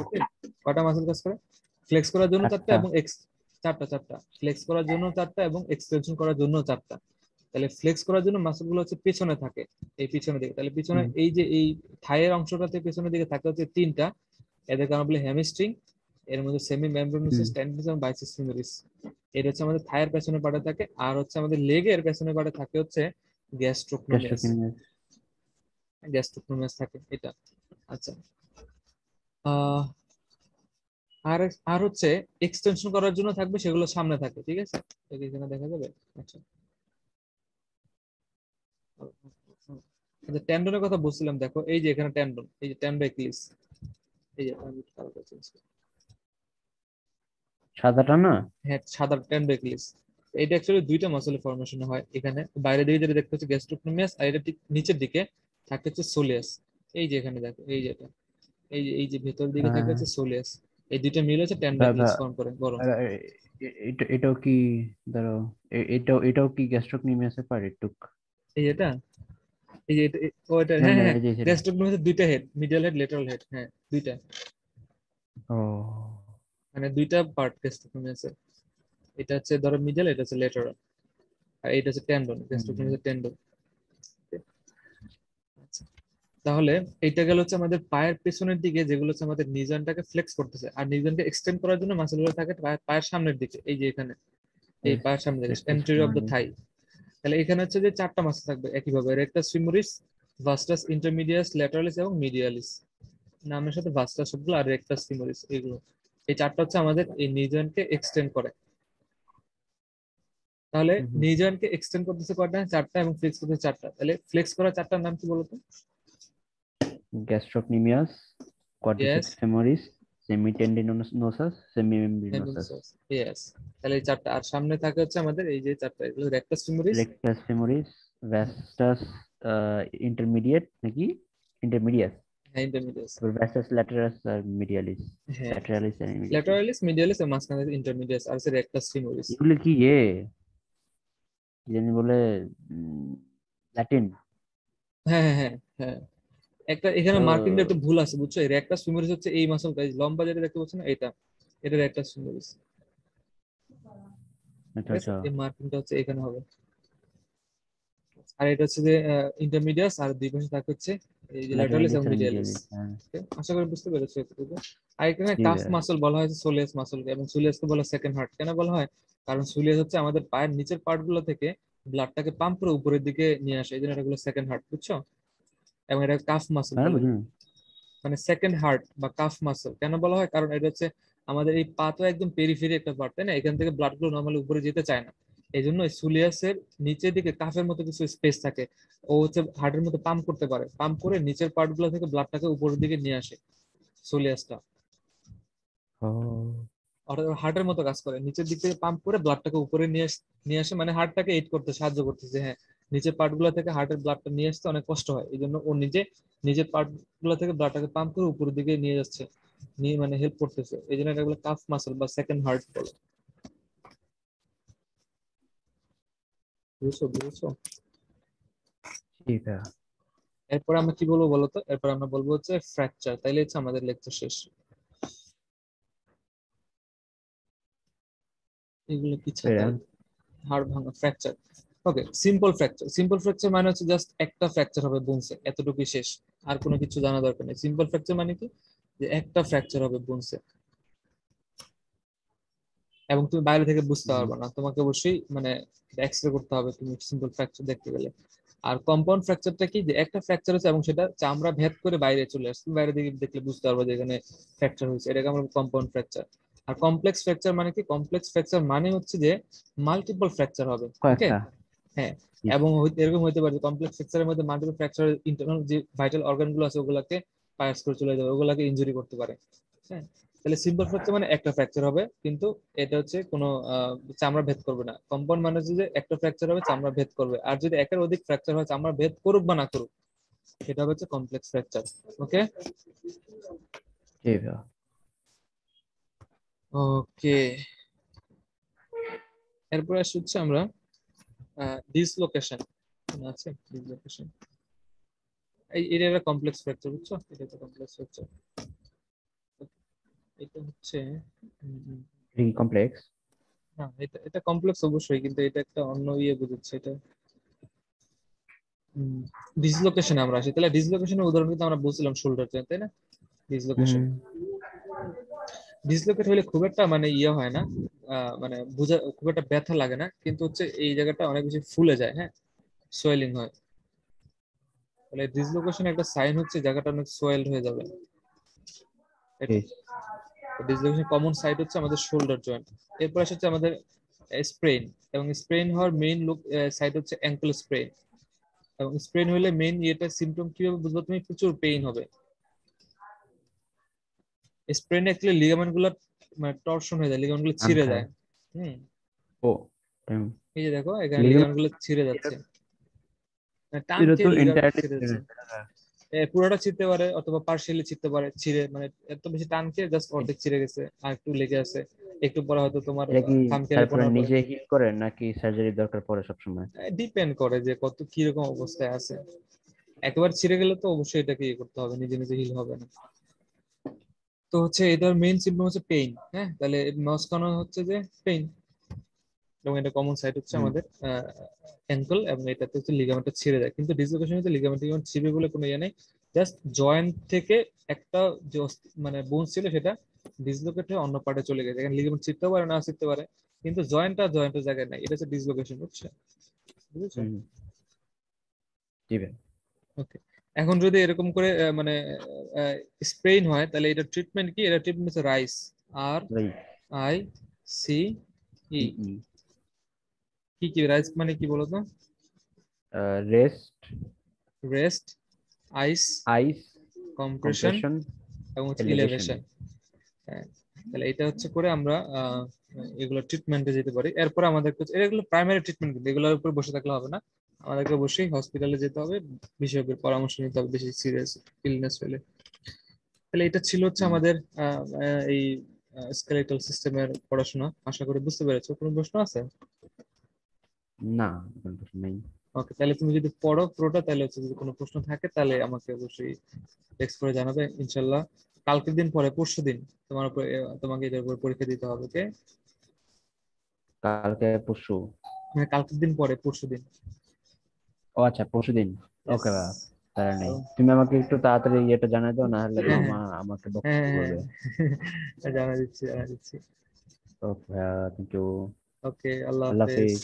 A: ওকে। কয়টা মাসল কাজ করে, ফ্লেক্স করার জন্য চারটা
B: আটটা।
A: এবং চারটা, চারটা ফ্লেক্স করার জন্য চারটা এবং এক্সটেনশন করার জন্য চারটা। তাহলে ফ্লেক্স করার জন্য মাসল গুলো হচ্ছে পেছনে থাকে, এই পিছনের দিকে, তাহলে পিছনে
B: হুম।
A: এই যে এই থাইয়ের অংশটাতে পেছনের দিকে থাকে হচ্ছে তিনটা, এদেরকে আমরা বলি হ্যামস্ট্রিং, এর মধ্যে সেমি
B: হুম।
A: মেমব্রেনোসাস, টেন্ডিনস এবং বাইসেপস ফিমোরিস। এটা হচ্ছে আমাদের থাইয়ের পেছনের পার্টে থাকে, আর হচ্ছে আমাদের লেগের পেছনের পার্টে থাকে হচ্ছে গ্যাস্ট্রোকনোমিয়াস,
B: গ্যাস্ট্রোকিনিয়াস।
A: গ্যাস্ট্রোকনোমিয়াস থাকে এটা। আচ্ছা, আহ আর আর হচ্ছে এক্সটেনশন করার জন্য থাকবে, সেগুলো সামনে থাকে, ঠিক আছে, এই যে এখানে দেখা যাবে। আচ্ছা, আচ্ছা টেন্ডনের কথা বলছিলাম, দেখো এই যে এখানে টেন্ডন, এই যে টেন্ডাইক্লিস, এই যে আমি একটু কালারটা চেঞ্জ করি।
B: সাদাটা না?
A: হ্যাঁ সাদা টেন্ডাইক্লিস, এটা অ্যাকচুয়ালি দুইটা মাসলের ফর্মেশন হয় এখানে, বাইরের দিকে যেটা দেখতে হচ্ছে গ্যাস্ট্রোকনোমিয়াস, আর এটা ঠিক নিচের দিকে থাকে হচ্ছে সোলিয়াস। এই যে এখানে দেখো এই যেটা, এই যে ভেতর দিকে থাকে
B: হ্যাঁ।
A: হচ্ছে সোলিয়াস, এই দুইটা মিলে হচ্ছে
B: ভা-
A: টেন্ডাইক্লিস
B: ভা-
A: ফর্ম করে, বড়।
B: এটাও কি, ধরো, এটাও কি গ্যাস্ট্রোকিনিয়াসে পারে টুক?
A: এই যেটা, এই যে ও এটা,
B: না
A: হ্যাঁ
B: না,
A: হ্যাঁ,
B: এই যে সেটা।
A: গ্যাস্ট্রোকনোমিয়াসের দুইটা head, medial head lateral head, হ্যাঁ দুইটা,
B: ও।
A: মানে দুইটা পার্ট গ্যাস্ট্রোকনোমিয়াসের। এটা হচ্ছে ধরো মিডিয়াল, এটা হচ্ছে লেটারাল, আর এটা হচ্ছে টেন্ডন,
B: হুম।
A: গ্যাস্ট্রোকনোমিয়াসের টেন্ডন। আচ্ছা, তাহলে এইটা গেল হচ্ছে আমাদের পায়ের পেছনের দিকে, যেগুলো হচ্ছে আমাদের নিজনটাকে ফ্লেক্স করতেছে, আর নিজনকে এক্সটেন্ড করার জন্য মাসলগুলো থাকে পায়ের সামনের দিকে, এই যে এখানে, এই
B: Yes,
A: পায়ের সামনে
B: rectus
A: entry of the
B: femoris.
A: থাই। তাহলে এখানে হচ্ছে যে চারটা মাসল থাকবে একইভাবে, রেক্টাস ফিমোরিস, ভাস্টাস ইন্টারমিডিয়াস, ল্যাটারালিস এবং মিডিয়ালিস। নামের সাথে ভাস্টাস শব্দগুলো আর রেক্টাস ফিমোরিস, এগুলো এই চারটা হচ্ছে আমাদের এই নিজনকে এক্সটেন্ড করে। তাহলে
B: Mhm.
A: নিজনকে এক্সটেন্ড করতেছে কয়টা, চারটা, এবং ফ্লেক্স করতেছে চারটা। তাহলে ফ্লেক্স করা চারটার নাম কি বলতো?
B: Gastrocnemius,
A: yes,
B: quadriceps femoris, semitendinosus, semimembranosus.
A: Yes, তাহলে এই চারটা, আর সামনে থাকে হচ্ছে আমাদের এই যে চারটা, এগুলো rectus femoris,
B: Rectus femoris, vastus intermediate নাকি intermedius,
A: হ্যাঁ ইন্টারমিডিয়াস,
B: তারপর vastus lateralis আর medialis,
A: হ্যাঁ
B: lateralis আর medialis।
A: ল্যাটারালিস, মিডিয়ালিস, আর মাঝখানে ইন্টারমিডিয়াস, আর হচ্ছে রেক্টাস ফিমোরিস।
B: এগুলো কি কি জানি বলে, ল্যাটিন।
A: হ্যাঁ হ্যাঁ হ্যাঁ হ্যাঁ, একটা এখানে মার্কিংটা একটু
B: ও
A: ভুল আছে বুঝছো, এই রেক্টাস ফিমোরিস হচ্ছে এই মাসল গাইজ, লম্বা যেটা দেখতে পাচ্ছ না, এটা রেক্টাস ফিমোরিস,
B: আচ্ছা
A: ঠিক আছে,
B: আচ্ছা।
A: এই মার্কিংটা হচ্ছে এখানে হবে। আর এটা হচ্ছে যে ইন্টারমিডিয়াস, আর দুই পাশে থাকে হচ্ছে এই যে ল্যাটারালিস
B: ল্যাটেরালিস
A: এবং
B: আর
A: মিডিয়ালিস।
B: মিডিয়ালিস, হ্যাঁ।
A: আশা করি বুঝতে পেরেছো এতটুকু। আর এখানে
B: ঠিক
A: কাফ
B: আছে।
A: মাসল বলা হয় সোলিয়াস মাসলকে, এবং সোলিয়াসকে বলা সেকেন্ড হার্ট। কেন বলা হয়, কারণ সোলিয়াস হচ্ছে আমাদের পায়ের নিচের পার্ট গুলো থেকে ব্লাডটাকে পাম্প করে উপরের দিকে নিয়ে আসে, এই জন্য এটা সেকেন্ড হার্ট, বুঝছো। এবং এটা কাফ মাসল
B: হ্যাঁ
A: বলে,
B: বুঝুন।
A: মানে সেকেন্ড হার্ট বা কাফ মাসল কেন বলা হয়, কারণ এটা হচ্ছে আমাদের এই পা তো একদম পেরিফেরি একটা পার্ট, তাই না, এখান থেকে ব্লাড গুলো নর্মালি উপরে যেতে চায় না, এই জন্য সোলিয়াসের নিচের দিকে কাফের মতো কিছু স্পেস থাকে, ও হচ্ছে হার্টের মতো পাম্প করতে পারে, পাম্প করে নিচের পার্ট গুলো থেকে ব্লাডটাকে উপরের দিকে নিয়ে আসে সোলিয়াসটা,
B: ও।
A: অর্থাৎ হার্টের মতো কাজ করে, নিচের দিক থেকে পাম্প করে ব্লাডটাকে উপরে নিয়ে নিয়ে আসে, মানে হার্টটাকে এইড করতে সাহায্য করতেছে, হ্যাঁ নিচের পার্ট গুলো থেকে হার্টের ব্লাডটা নিয়ে আসতে অনেক কষ্ট হয়, এই জন্য ও নিজের পার্ট গুলো থেকে ব্লাডটাকে পাম্প করে উপরের দিকে নিয়ে যাচ্ছে, নিয়ে মানে হেল্প করতেছে, এই জন্য এটা কাফ মাসল বা সেকেন্ড হার্ট বলে। বুঝছো বুঝছো?
B: জি ভাইয়া।
A: এরপর আমরা কি বলবো বলো তো, এরপর আমরা বলবো হচ্ছে ফ্র্যাকচার, তাইলে হচ্ছে আমাদের লেকচার শেষ। এগুলো কি
B: ভাইয়া
A: ছাতাই, হাড় ভাঙা ফ্র্যাকচার। ওকে, সিম্পল ফ্র্যাকচার, সিম্পল ফ্র্যাকচার মানে হচ্ছে জাস্ট একটা ফ্র্যাকচার হবে বোনসে, এতটুকুই শেষ, আর কোনো কিছু জানা দরকার নেই। সিম্পল ফ্র্যাকচার মানে কি, যে একটা ফ্র্যাকচার হবে বোনসে, এবং তুমি বাইরে থেকে বুঝতে
B: হুম,
A: পারবে না, তোমাকে অবশ্যই মানে এক্সরে করতে হবে তুমি সিম্পল ফ্র্যাকচার দেখতে গেলে। আর কম্পাউন্ড ফ্র্যাকচারটা কি, যে একটা ফ্র্যাকচার হচ্ছে এবং সেটা চামড়া ভেদ করে বাইরে চলে আসছে, তুমি বাইরে থেকে দেখলে বুঝতে পারবে যে এখানে ফ্র্যাকচার হয়েছে, এটাকে আমরা কম্পাউন্ড ফ্র্যাকচার। আর কমপ্লেক্স ফ্র্যাকচার মানে কি, কমপ্লেক্স ফ্র্যাকচার মানে হচ্ছে যে মাল্টিপল ফ্র্যাকচার হবে। ওকে,
B: কয়েকটা।
A: হ্যাঁ,
B: জি।
A: এবং এরকম হতে পারে কমপ্লেক্স ফ্র্যাকচারের মধ্যে মাল্টিপল ফ্র্যাকচার ইন্টারনাল যে ভাইটাল অর্গান গুলো আছে ওগুলাকে পায়াস করে চলে যাবে, ওগুলাকে ইনজুরি করতে পারে। হ্যাঁ, তাহলে সিম্পল ফ্র্যাকচার মানে একটা ফ্র্যাকচার হবে, কিন্তু এটা হচ্ছে কোনো চামড়া ভেদ করবে না। কম্পাউন্ড মানে হচ্ছে যে একটা ফ্র্যাকচার হবে, চামড়া ভেদ করবে। আর যদি একের অধিক ফ্র্যাকচার হয়, চামড়া ভেদ করুক বা না করুক, সেটা হচ্ছে কমপ্লেক্স ফ্র্যাকচার। ওকে,
B: জি ভাইয়া।
A: ওকে, এরপর আসছে হচ্ছে আমরা ডিসলোকেশন আছে, ডিসলোকেশন এটা একটা কমপ্লেক্স ফ্র্যাকচার, বুঝছো, এটা একটা কমপ্লেক্স ফ্র্যাকচার। এটা হচ্ছে
B: কমপ্লেক্স।
A: না, এটা এটা কমপ্লেক্স অবশ্যই, কিন্তু এটা একটা অন্য ইয়ে বুঝাচ্ছে এটা। ডিসলোকেশনে আমরা আসি, তাহলে ডিসলোকেশনের উদাহরণ কিন্তু আমরা বলছিলাম শোল্ডার জয়েন্ট, তাই না? ডিসলোকেশন,
B: হুম।
A: ডিসলোকেট হলে খুব একটা মানে ইয়ে হয় না, মানে বুঝা খুব একটা ব্যথা লাগে না, কিন্তু হচ্ছে এই জায়গাটা অনেক বেশি ফুলে যায়, হ্যাঁ, সোয়েলিং হয়। তাহলে ডিসলোকেশন একটা সাইন হচ্ছে জায়গাটা অনেক সোয়েলড হয়ে যাবে, এটা।
B: জি।
A: ডিসলোকেশন কমন সাইট হচ্ছে আমাদের শোল্ডার জয়েন্ট। এরপর আসছে আমাদের স্প্রেন, এবং স্প্রেন হওয়ার মেইন সাইট হচ্ছে অ্যাঙ্কেল স্প্রেন। এবং স্প্রেন হলে মেইন ইয়েটা সিমটম কিভাবে বুঝবো তুমি, প্রচুর পেইন হবে। স্প্রেনে অ্যাকচুয়ালি লিগামেন্ট গুলো মানে টর্শন হয়ে যায়, লিগামেন্ট গুলো ছিঁড়ে
B: আনখায়।
A: যায়। হুম,
B: ও।
A: এই যে দেখো এখানে লিগামেন্ট
B: লিগামেন্ট।
A: গুলো ছিঁড়ে
B: এটা
A: যাচ্ছে, মানে
B: এটা
A: টানকে
B: তো
A: লিগামেন্ট
B: এন্টায়ারলি
A: ছিঁড়ে যাচ্ছে। পুরোটা ছিঁড়তে পারে অথবা পার্শিয়ালি ছিঁড়তে পারে, ছিঁড়ে মানে এত বেশি টানকে জাস্ট অর্ধেক ছিঁড়ে গেছে, আর একটু লেগে আছে, একটু পরে হয়তো তোমার
B: এটা কি
A: থামকেলে
B: তারপরে
A: কোনার পরে।
B: নিজে হিল করে নাকি সার্জারি দরকার পড়ে সবসময়?
A: ডিপেন্ড করে যে কত কিরকম অবস্থায় আছে। একবার ছিঁড়ে গেলে তো অবশ্যই এটাকে ইয়ে করতে হবে, নিজে নিজে হিল হবে না। তো হচ্ছে এটার মেইন সিম্পটম হচ্ছে পেইন, হ্যাঁ, তাহলে মাঝখানে হচ্ছে যে পেইন, এবং এটা কমন সাইট হচ্ছে
B: হুম।
A: আমাদের অ্যাঙ্কল, এবং এটাতে হচ্ছে লিগামেন্টটা ছিঁড়ে যায়। কিন্তু ডিসলোকেশন হচ্ছে লিগামেন্ট টিগামেন্ট ছিঁড়বে বলে কোনো ইয়ে নেই, জাস্ট জয়েন্ট থেকে একটা যে মানে বোন ছিল সেটা ডিসলোকেট হয়ে অন্য পার্টে চলে গেছে, এখানে লিগামেন্ট ছিঁড়তেও পারে না ছিঁড়তে পারে, কিন্তু জয়েন্টটা জয়েন্টের জায়গায় নাই, এটা হচ্ছে ডিসলোকেশন, বুঝছো? বুঝেছো?
B: হুম। জি ভাই।
A: ওকে, এখন যদি এরকম করে মানে স্প্রেইন হয়, তাহলে এটা ট্রিটমেন্ট কি, এটা ট্রিটমেন্ট হচ্ছে রাইস, আর
B: ভাই।
A: I C E.
B: E E.
A: কি কি রাইস মানে কি বলতো?
B: Rest.
A: Rest, ice,
B: ice.
A: Compression,
B: compression.
A: এবং হচ্ছে
B: এলিভেশন।
A: ইলেভেশন। হ্যাঁ, তাহলে এটা হচ্ছে করে আমরা এগুলো ট্রিটমেন্টে যেতে পারি। এরপর আমাদের এগুলো প্রাইমারি ট্রিটমেন্ট, কিন্তু এগুলোর উপর বসে থাকলে হবে না, আমাদেরকে অবশ্যই হসপিটালে যেতে হবে, বিশেষজ্ঞের পরামর্শ নিতে হবে বেশি সিরিয়াস ইলনেস হলে। তাহলে এটা ছিল হচ্ছে
B: হুম।
A: আমাদের এই স্কেলেটাল সিস্টেমের পড়াশোনা, আশা করি বুঝতে পেরেছো। কোনো প্রশ্ন আছে?
B: না, কোনো প্রশ্ন নেই।
A: ওকে, তাহলে তুমি যদি পড়ো পুরোটা, তাহলে হচ্ছে যদি কোনো প্রশ্ন থাকে তাহলে আমাকে অবশ্যই টেক্সট করে জানাবে ইনশাল্লাহ। কালকের দিন পরে পরশু দিন তোমার উপর তোমাকে এটার উপর পরীক্ষা দিতে হবে, ওকে?
B: কালকে পরশু?
A: মানে কালকের দিন পরে পরশু দিন।
B: ও আচ্ছা, পরশুদিন।
A: ইয়েস।
B: ওকে ভাই। তারা নেই, তুমি আমাকে একটু তাড়াতাড়ি ইয়েটা জানাই দাও, না হলে
A: হ্যাঁ
B: মামা
A: হ্যাঁ
B: আমাকে
A: হ্যাঁ
B: বকা
A: হ্যাঁ
B: করবে।
A: হ্যাঁ, জানা দিচ্ছি জানা দিচ্ছি।
B: ওকে, থ্যাংক ইউ।
A: ওকে, আল্লাহ
B: আল্লাহ
A: হাফেজ।
B: হাফিজ।